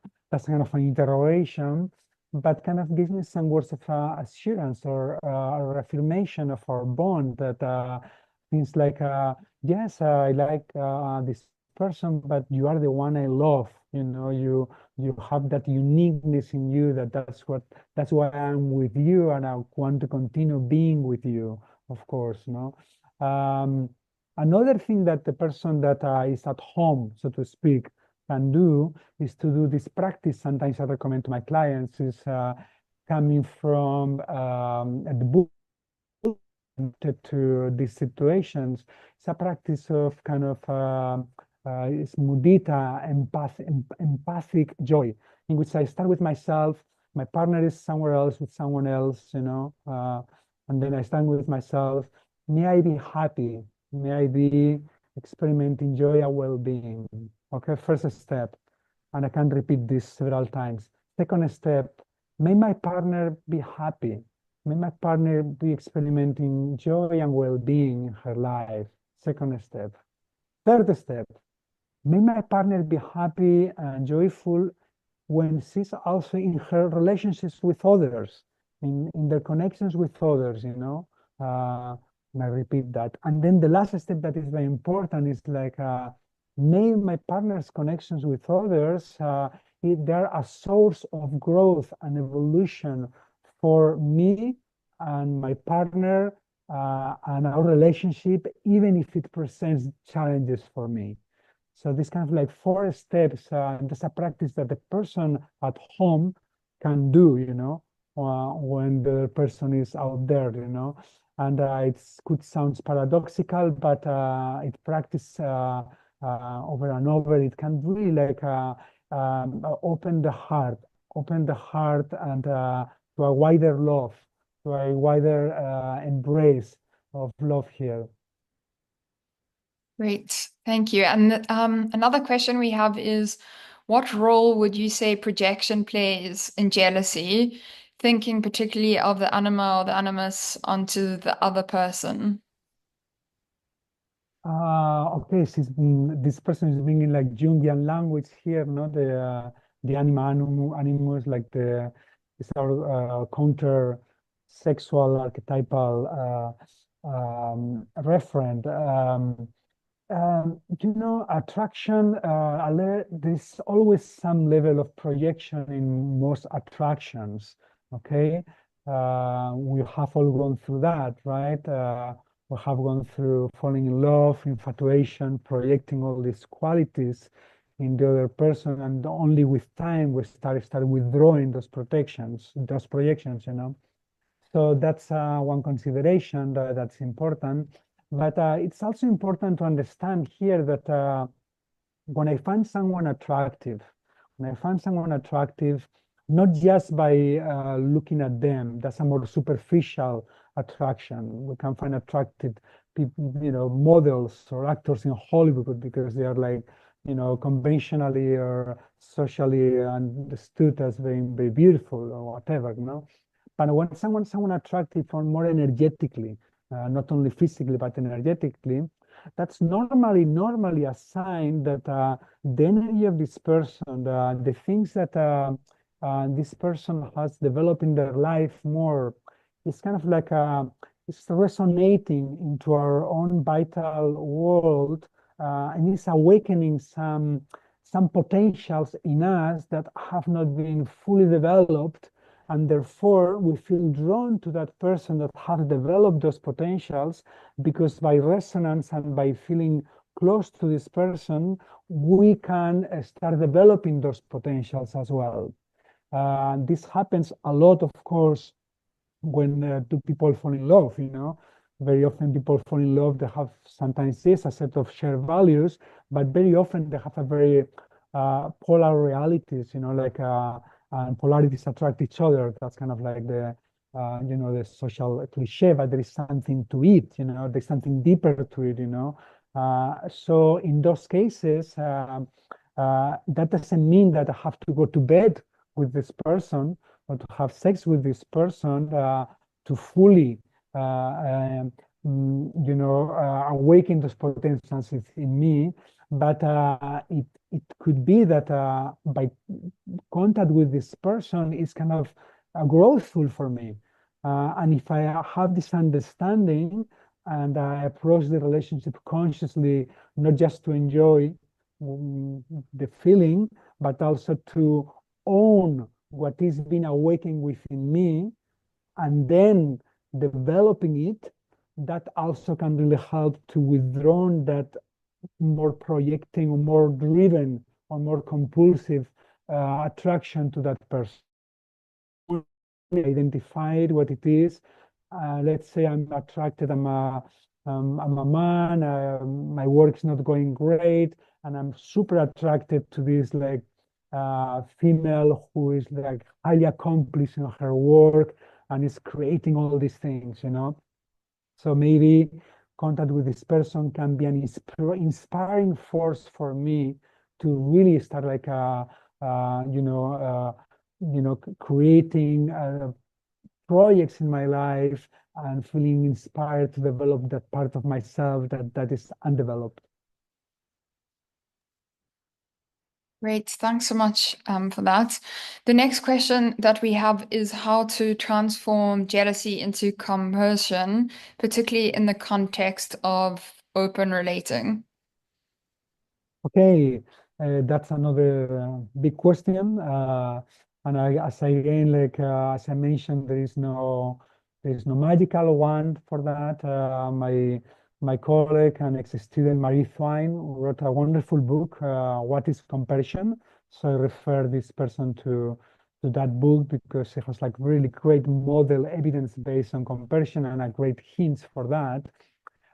kind of an interrogation, but kind of give me some words of assurance or affirmation of our bond, that things like, yes, I like this person, but you are the one I love. You have that uniqueness in you, that's why I'm with you, and I want to continue being with you, of course. Another thing that the person that is at home, so to speak, can do is to do this practice. Sometimes I recommend to my clients is coming from the book to these situations. It's a practice of kind of it's mudita, empathic joy, in which I start with myself. My partner is somewhere else with someone else, and then I stand with myself. May I be happy? May I be experimenting joy and well-being? Okay, first step. and I can repeat this several times. Second step, may my partner be happy. May my partner be experimenting joy and well-being in her life. Second step. Third step, may my partner be happy and joyful when she's also in her relationships with others, in their connections with others, you know. And I repeat that. And then the last step that is very important is like, may my partner's connections with others, they're a source of growth and evolution for me and my partner and our relationship, even if it presents challenges for me. So this kind of like 4 steps, that's a practice that the person at home can do, you know, when the person is out there, you know. And it could sound paradoxical, but it practice over and over. It can really like open the heart and to a wider love, to a wider embrace of love here. Great, thank you. And another question we have is, what role would you say projection plays in jealousy, thinking particularly of the anima or the animus onto the other person? Okay, this person is bringing like Jungian language here, no? The anima animus, like it's our counter sexual archetypal referent. You know, attraction, there's always some level of projection in most attractions, okay? We have all gone through that, right? We have gone through falling in love, infatuation, projecting all these qualities in the other person, and only with time we start withdrawing those projections, you know? So that's one consideration that's important. But it's also important to understand here that when I find someone attractive, not just by looking at them, that's a more superficial attraction. We can find attractive people, you know, models or actors in Hollywood because they are like, you know, conventionally or socially understood as being very beautiful or whatever, you know. But when someone attractive or more energetically, not only physically but energetically, that's normally a sign that the energy of this person, the things that this person has developed in their life more, it's kind of like it's resonating into our own vital world, and it's awakening some potentials in us that have not been fully developed. And therefore, we feel drawn to that person that has developed those potentials, because by resonance and by feeling close to this person, we can start developing those potentials as well. This happens a lot, of course, when two people fall in love, you know. Very often people fall in love, they have sometimes a set of shared values, but very often they have a very polar realities, you know, like and polarities attract each other. That's kind of like the, you know, the social cliche, but there is something to it, you know, there's something deeper to it, you know. So in those cases, that doesn't mean that I have to go to bed with this person or to have sex with this person to fully, you know, awaken those potentials in me. But it could be that by contact with this person is kind of growthful for me. And if I have this understanding and I approach the relationship consciously, not just to enjoy the feeling, but also to own what is being awakened within me, and then developing it, that also can really help to withdraw that more projecting or more driven or more compulsive attraction to that person. Identified what it is. Let's say I'm attracted, I'm a man, my work's not going great, and I'm super attracted to this like female who is like highly accomplished in her work and is creating all these things, you know. So maybe contact with this person can be an inspiring force for me to really start like creating projects in my life and feeling inspired to develop that part of myself that is undeveloped. Great, thanks so much for that. The next question that we have is how to transform jealousy into compassion, particularly in the context of open relating. Okay, that's another big question. And as I mentioned, there is no magical one for that. My colleague and ex-student Marie Twine wrote a wonderful book, What is Comparison? So I refer this person to that book because it has like really great model evidence based on comparison and a great hints for that.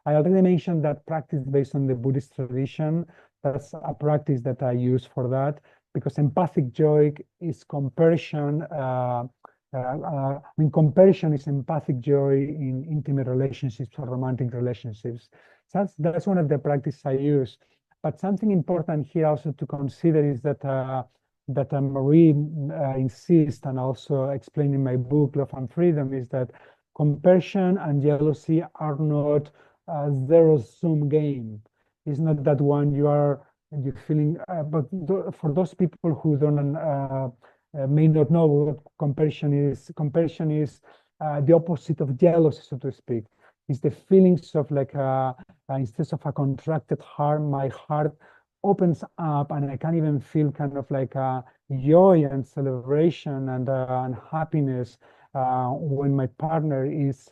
I already mentioned that practice based on the Buddhist tradition. That's a practice that I use for that because empathic joy is comparison. Comparison is empathic joy in intimate relationships or romantic relationships. So that's one of the practices I use. But something important here also to consider is that Marie insists and also explained in my book, Love and Freedom, is that comparison and jealousy are not a zero-sum game. It's not that one you're feeling, but for those people who don't may not know what comparison is the opposite of jealousy, so to speak. It's the feelings of like instead of a contracted heart, my heart opens up and I can even feel kind of like joy and celebration and happiness when my partner is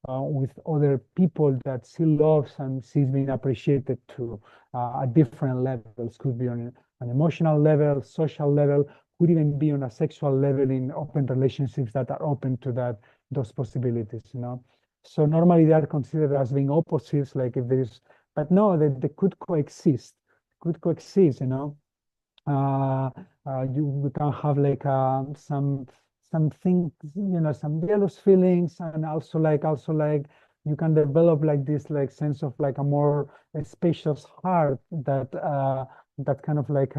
with other people that she loves and she's being appreciated too at different levels. Could be on an emotional level, social level, could even be on a sexual level in open relationships that are open to those possibilities, you know. So normally they are considered as being opposites, like if there's, but no, they could coexist, you know. You can have like something, you know, some jealous feelings, and also like you can develop like this like sense of like a more spacious heart that kind of like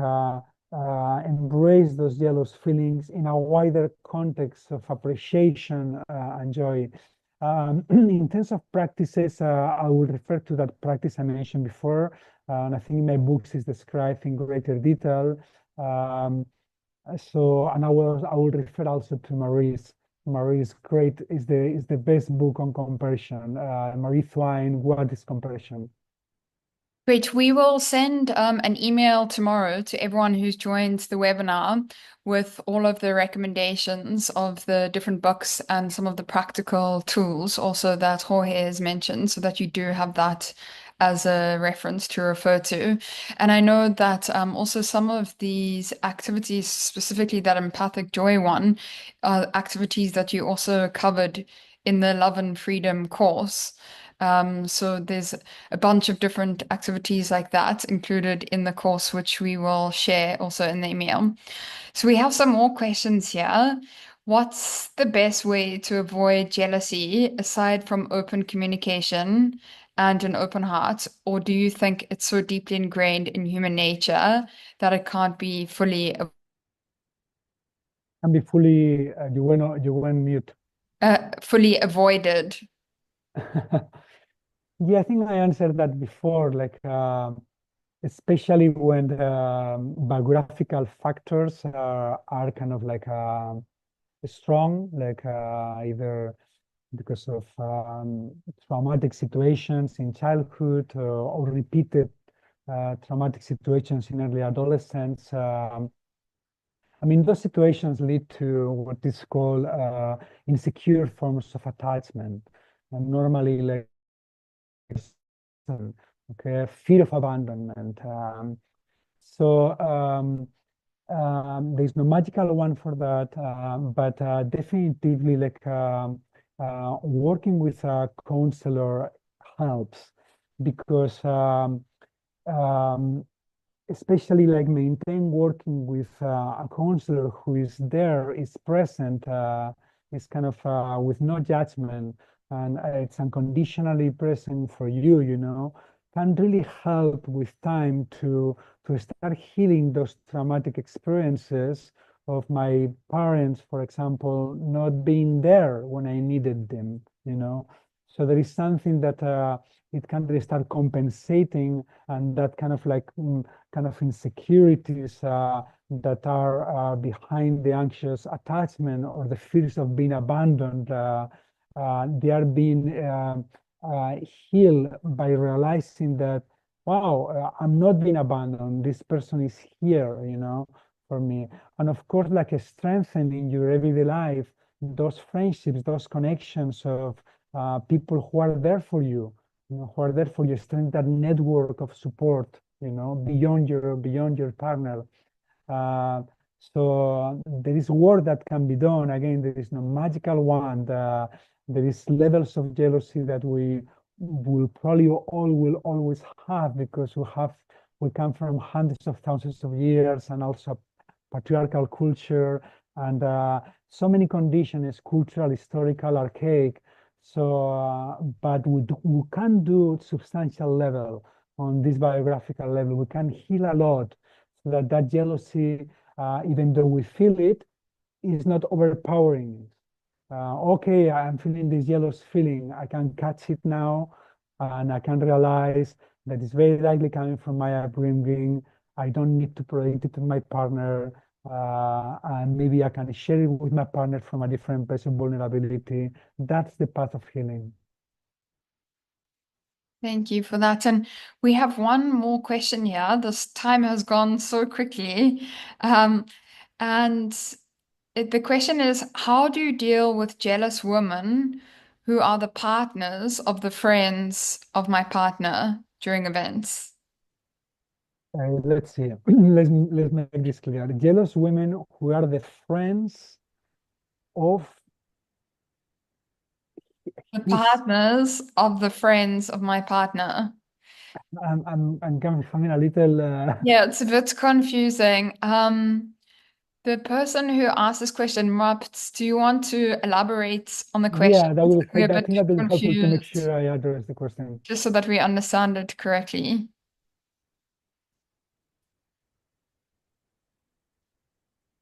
embrace those jealous feelings in a wider context of appreciation and joy. In terms of practices, I will refer to that practice I mentioned before, and I think in my books is described in greater detail. And I will refer also to Marie's. Marie's great is the best book on comparison. Marie Twine, What is Comparison? Great. We will send an email tomorrow to everyone who's joined the webinar with all of the recommendations of the different books and some of the practical tools also that Jorge has mentioned, so that you do have that as a reference to refer to. And I know that also some of these activities, specifically that empathic joy one, are activities that you also covered in the Love and Freedom course. So there's a bunch of different activities like that included in the course, which we will share also in the email. So we have some more questions here. What's the best way to avoid jealousy aside from open communication and an open heart? Or do you think it's so deeply ingrained in human nature that it can't be fully You went mute. fully avoided? Yeah, I think I answered that before, like especially when biographical factors are kind of like strong, like either because of traumatic situations in childhood or repeated traumatic situations in early adolescence. I mean, those situations lead to what is called insecure forms of attachment. And normally, like, okay, fear of abandonment. There's no magical one for that, but definitively like working with a counselor helps because especially like maintain working with a counselor who is there, is present, is kind of with no judgment, and it's unconditionally present for you, you know, can really help with time to start healing those traumatic experiences of my parents, for example, not being there when I needed them, you know. So there is something that it can really start compensating, and that kind of like kind of insecurities that are behind the anxious attachment or the fears of being abandoned. They are being healed by realizing that, wow, I'm not being abandoned. This person is here, you know, for me. And of course, like strengthening your everyday life, those friendships, those connections of people who are there for you, you know, who are there for you, strengthen that network of support, you know, beyond your partner. Uh, so there is work that can be done. Again, there is no magical wand. There is levels of jealousy that we will probably all will always have because we come from hundreds of thousands of years and also patriarchal culture and so many conditions, cultural, historical, archaic. So, but we can do substantial level on this biographical level. We can heal a lot so that that jealousy, even though we feel it, is not overpowering. Okay, I'm feeling this jealous feeling. I can catch it now, and I can realize that it's very likely coming from my upbringing. I don't need to project it to my partner, and maybe I can share it with my partner from a different place of vulnerability. That's the path of healing. Thank you for that. And we have one more question here. This time has gone so quickly. And the question is, how do you deal with jealous women who are the partners of the friends of my partner during events? Let's see. Let's make this clear. Jealous women who are the friends of The his. partners of the friends of my partner. I'm having a little. Yeah, it's a bit confusing. The person who asked this question, Maps, do you want to elaborate on the question? Yeah, that will. We're a I bit think that will be helpful to make confused, sure I address the question. just so that we understand it correctly.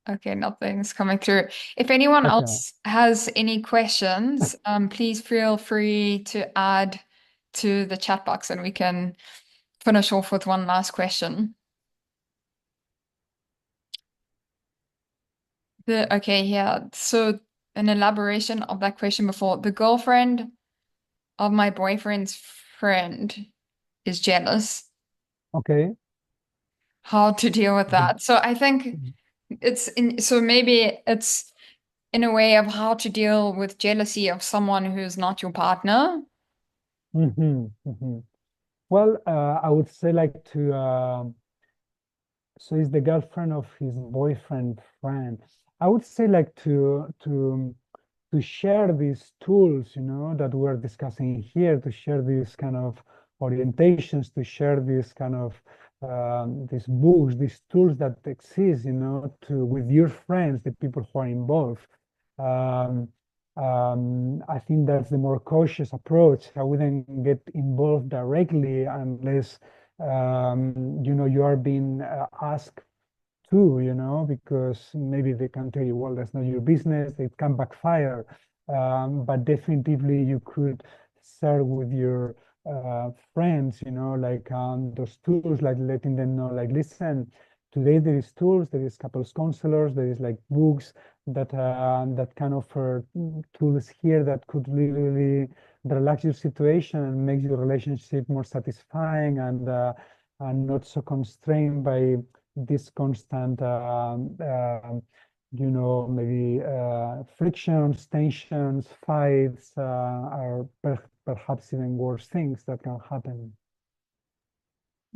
Okay, nothing's coming through. If anyone Okay. else has any questions, please feel free to add to the chat box and we can finish off with one last question. Okay, yeah. So an elaboration of that question before. The girlfriend of my boyfriend's friend is jealous. Okay. How to deal with The- that? So I think so maybe it's in a way of how to deal with jealousy of someone who's not your partner. Mhm, mhm. Well, I would say like to so he's the girlfriend of his boyfriend friend. I would say like to share these tools, you know, that we're discussing here, to share these kind of orientations, to share these kind of these books, these tools that exist, you know, to with your friends, the people who are involved. Um, I think that's the more cautious approach. I wouldn't get involved directly unless you know you are being asked too, you know, because maybe they can tell you, well, that's not your business, it can backfire. But definitively you could share with your friends, you know, like those tools, like letting them know, like, listen, today there is tools, there is couples counselors, there is like books that can offer tools here that could really relax your situation and make your relationship more satisfying and not so constrained by this constant, you know, maybe frictions, tensions, fights, are perhaps even worse things that can happen.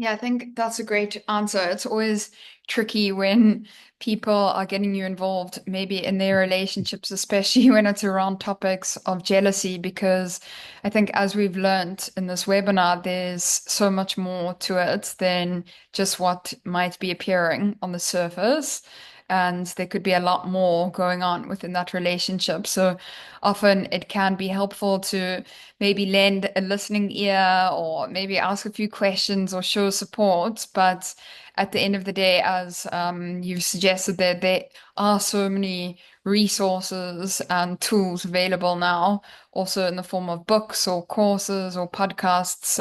Yeah, I think that's a great answer. It's always tricky when people are getting you involved, maybe in their relationships, especially when it's around topics of jealousy, because I think as we've learned in this webinar, there's so much more to it than just what might be appearing on the surface. and there could be a lot more going on within that relationship. So often it can be helpful to maybe lend a listening ear or maybe ask a few questions or show support. But at the end of the day, as you've suggested, there are so many resources and tools available now, also in the form of books or courses or podcasts.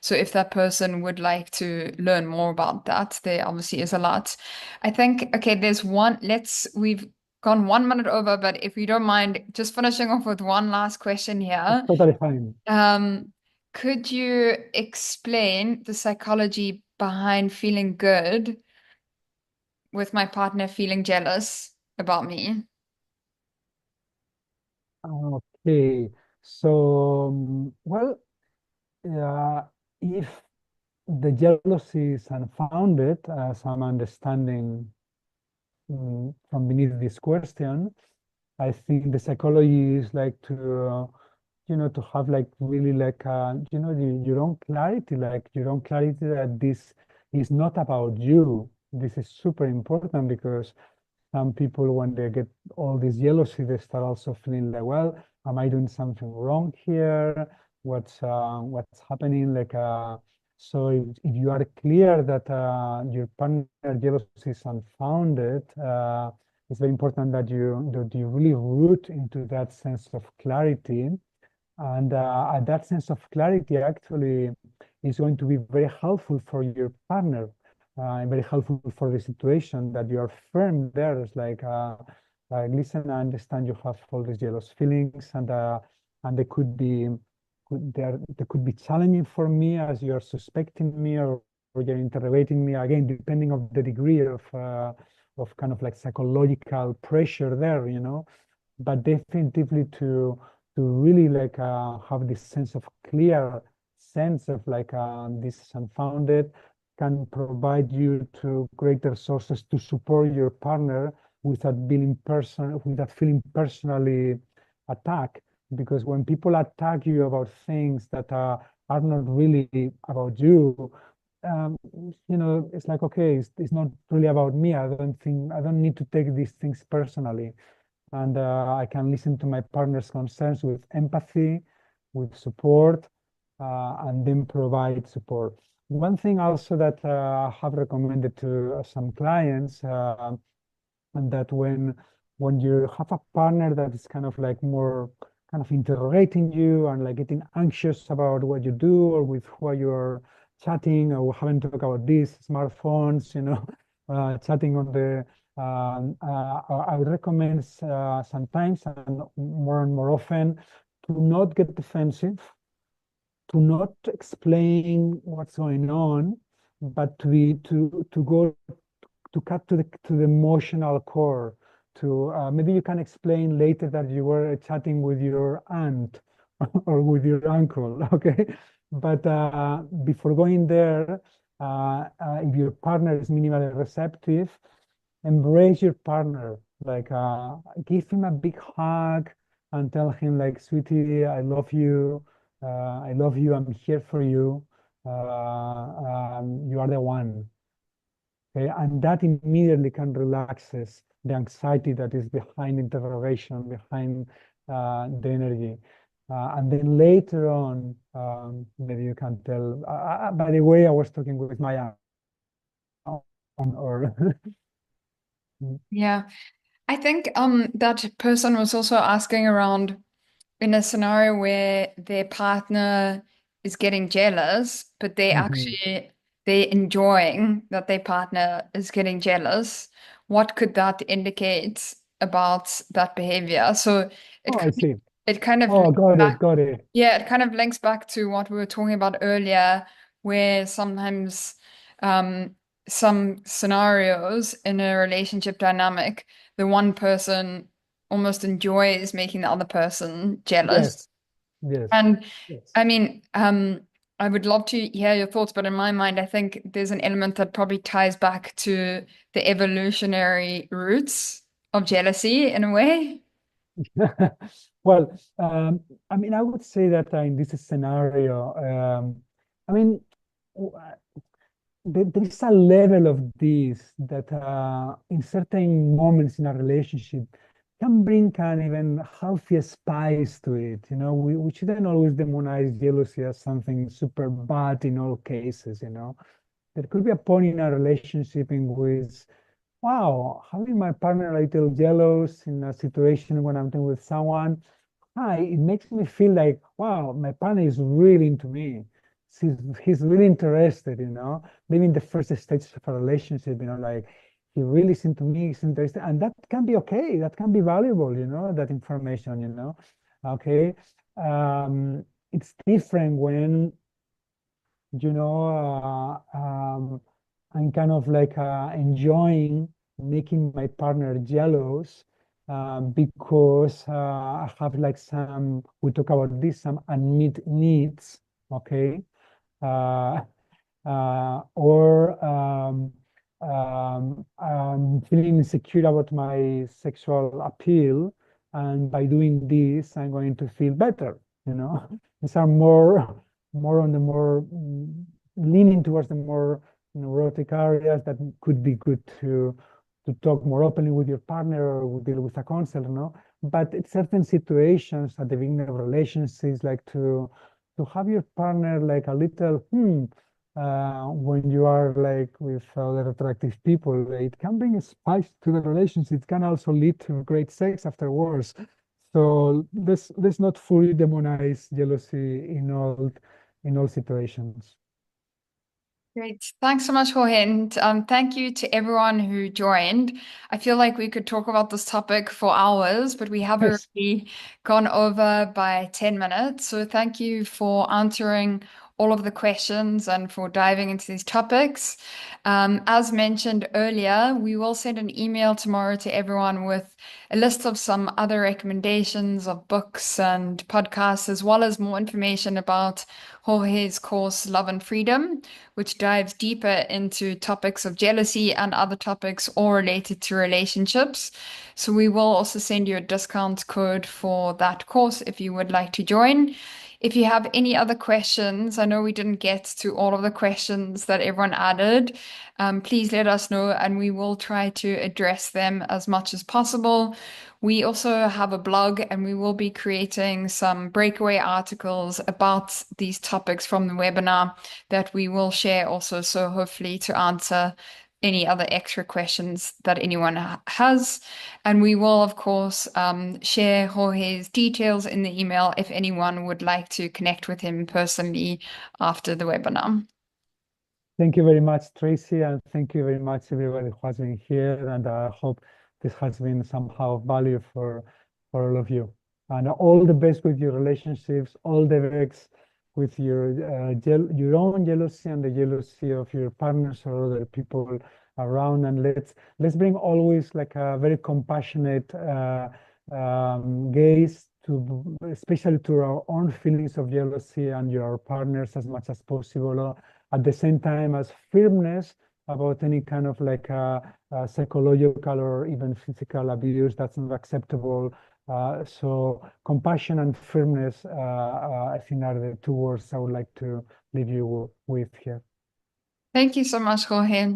So if that person would like to learn more about that, there obviously is a lot. I think, okay, we've gone 1 minute over, but if you don't mind just finishing off with one last question It's here. totally fine. Um, could you explain the psychology behind feeling good with my partner feeling jealous about me? Okay. So, well, if the jealousy is unfounded, as I'm understanding from beneath this question, I think the psychology is like to have like really like, your own clarity, like your own clarity that this is not about you. This is super important because some people, when they get all this jealousy, they start also feeling like, well, am I doing something wrong here? What's happening? Like, so if you are clear that your partner jealousy is unfounded, it's very important that you really root into that sense of clarity, and that sense of clarity actually is going to be very helpful for your partner, and very helpful for the situation that you are firm there. It's like, listen, I understand you have all these jealous feelings, and they could be challenging for me as you are suspecting me, or you're interrogating me again, depending of the degree of kind of like psychological pressure there, but definitively to really like have this sense of clear sense of like this is unfounded can provide you to greater sources to support your partner without feeling personally attacked. Because when people attack you about things that are not really about you, it's like, okay, it's not really about me. I don't need to take these things personally, and I can listen to my partner's concerns with empathy, with support, and then provide support. One thing also that I have recommended to some clients, and that when you have a partner that is kind of like more kind of interrogating you and like getting anxious about what you do or with who you're chatting, or having to talk about these smartphones, chatting on the I would recommend sometimes and more often to not get defensive, to not explain what's going on, but to cut to the emotional core. To maybe you can explain later that you were chatting with your aunt or with your uncle, okay? But before going there, if your partner is minimally receptive, embrace your partner. Like, give him a big hug and tell him like, sweetie, I love you. I love you. I'm here for you. You are the one. Okay? And that immediately can relaxes the anxiety that is behind interrogation, behind the energy. And then later on, maybe you can tell, by the way, I was talking with my aunt, or Yeah, I think that person was also asking around in a scenario where their partner is getting jealous, but Mhm. they're enjoying that their partner is getting jealous. What could that indicate about that behavior? So it Oh, I see. it kind of Oh, links got it, back, got it. yeah, it kind of links back to what we were talking about earlier, where sometimes um some scenarios in a relationship dynamic, the one person almost enjoys making the other person jealous. Yes, yes, And yes. I mean, I would love to hear your thoughts, but in my mind, I think there's an element that probably ties back to the evolutionary roots of jealousy in a way. Well, I mean, I would say that in this scenario, I mean, there is a level of this that in certain moments in a relationship can bring an even healthy spice to it. You know, we shouldn't always demonize jealousy as something super bad in all cases, you know. There could be a point in a relationship in which, wow, having my partner a little jealous in a situation when I'm dealing with someone, hi, it makes me feel like, wow, my partner is really into me. He's really interested, you know, maybe in the first stage of a relationship, you know, like he really is into me, he's interested. And that can be okay. That can be valuable, you know, that information, you know. Okay. It's different when, you know, I'm kind of like enjoying making my partner jealous because I have like some, we talk about this, some unmet needs, okay? Uh, or I'm feeling insecure about my sexual appeal, and by doing this, I'm going to feel better, you know? These are more on the more leaning towards the more neurotic areas that could be good to talk more openly with your partner or deal with a counselor, no? But in certain situations at the beginning of relationships, like to have your partner like a little when you are like with other attractive people, it can bring a spice to the relationship. It can also lead to great sex afterwards. So let's not fully demonize jealousy in all situations. Great. Thanks so much, Jorge. And thank you to everyone who joined. I feel like we could talk about this topic for hours, but we have Yes. already gone over by 10 minutes. So thank you for answering all of the questions and for diving into these topics. As mentioned earlier, we will send an email tomorrow to everyone with a list of some other recommendations of books and podcasts, as well as more information about Jorge's course, Love and Freedom, which dives deeper into topics of jealousy and other topics all related to relationships. So we will also send you a discount code for that course if you would like to join. If you have any other questions, I know we didn't get to all of the questions that everyone added. Please let us know and we will try to address them as much as possible. We also have a blog and we will be creating some breakaway articles about these topics from the webinar that we will share also. So hopefully to answer any other extra questions that anyone has. And we will, of course, share Jorge's details in the email if anyone would like to connect with him personally after the webinar. Thank you very much, Tracy, and thank you very much everybody who has been here. And I hope this has been somehow of value for all of you. And all the best with your relationships, all the best with your own jealousy and the jealousy of your partners or other people around. And let's bring always like a very compassionate gaze to, especially to our own feelings of jealousy and your partners as much as possible at the same time as firmness about any kind of like psychological or even physical abuse that's not acceptable. So compassion and firmness, I think are the two words I would like to leave you with here. Thank you so much, Jorge.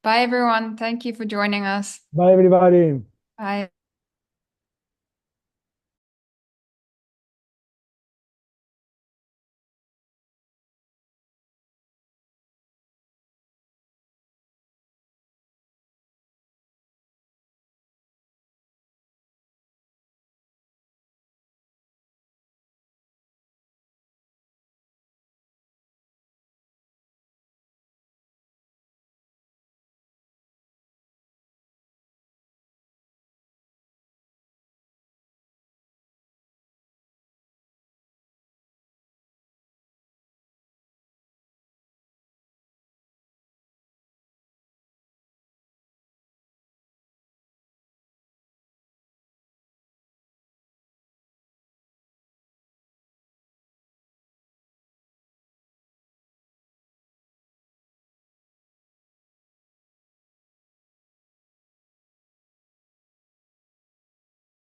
Bye, everyone. Thank you for joining us. Bye, everybody. Bye.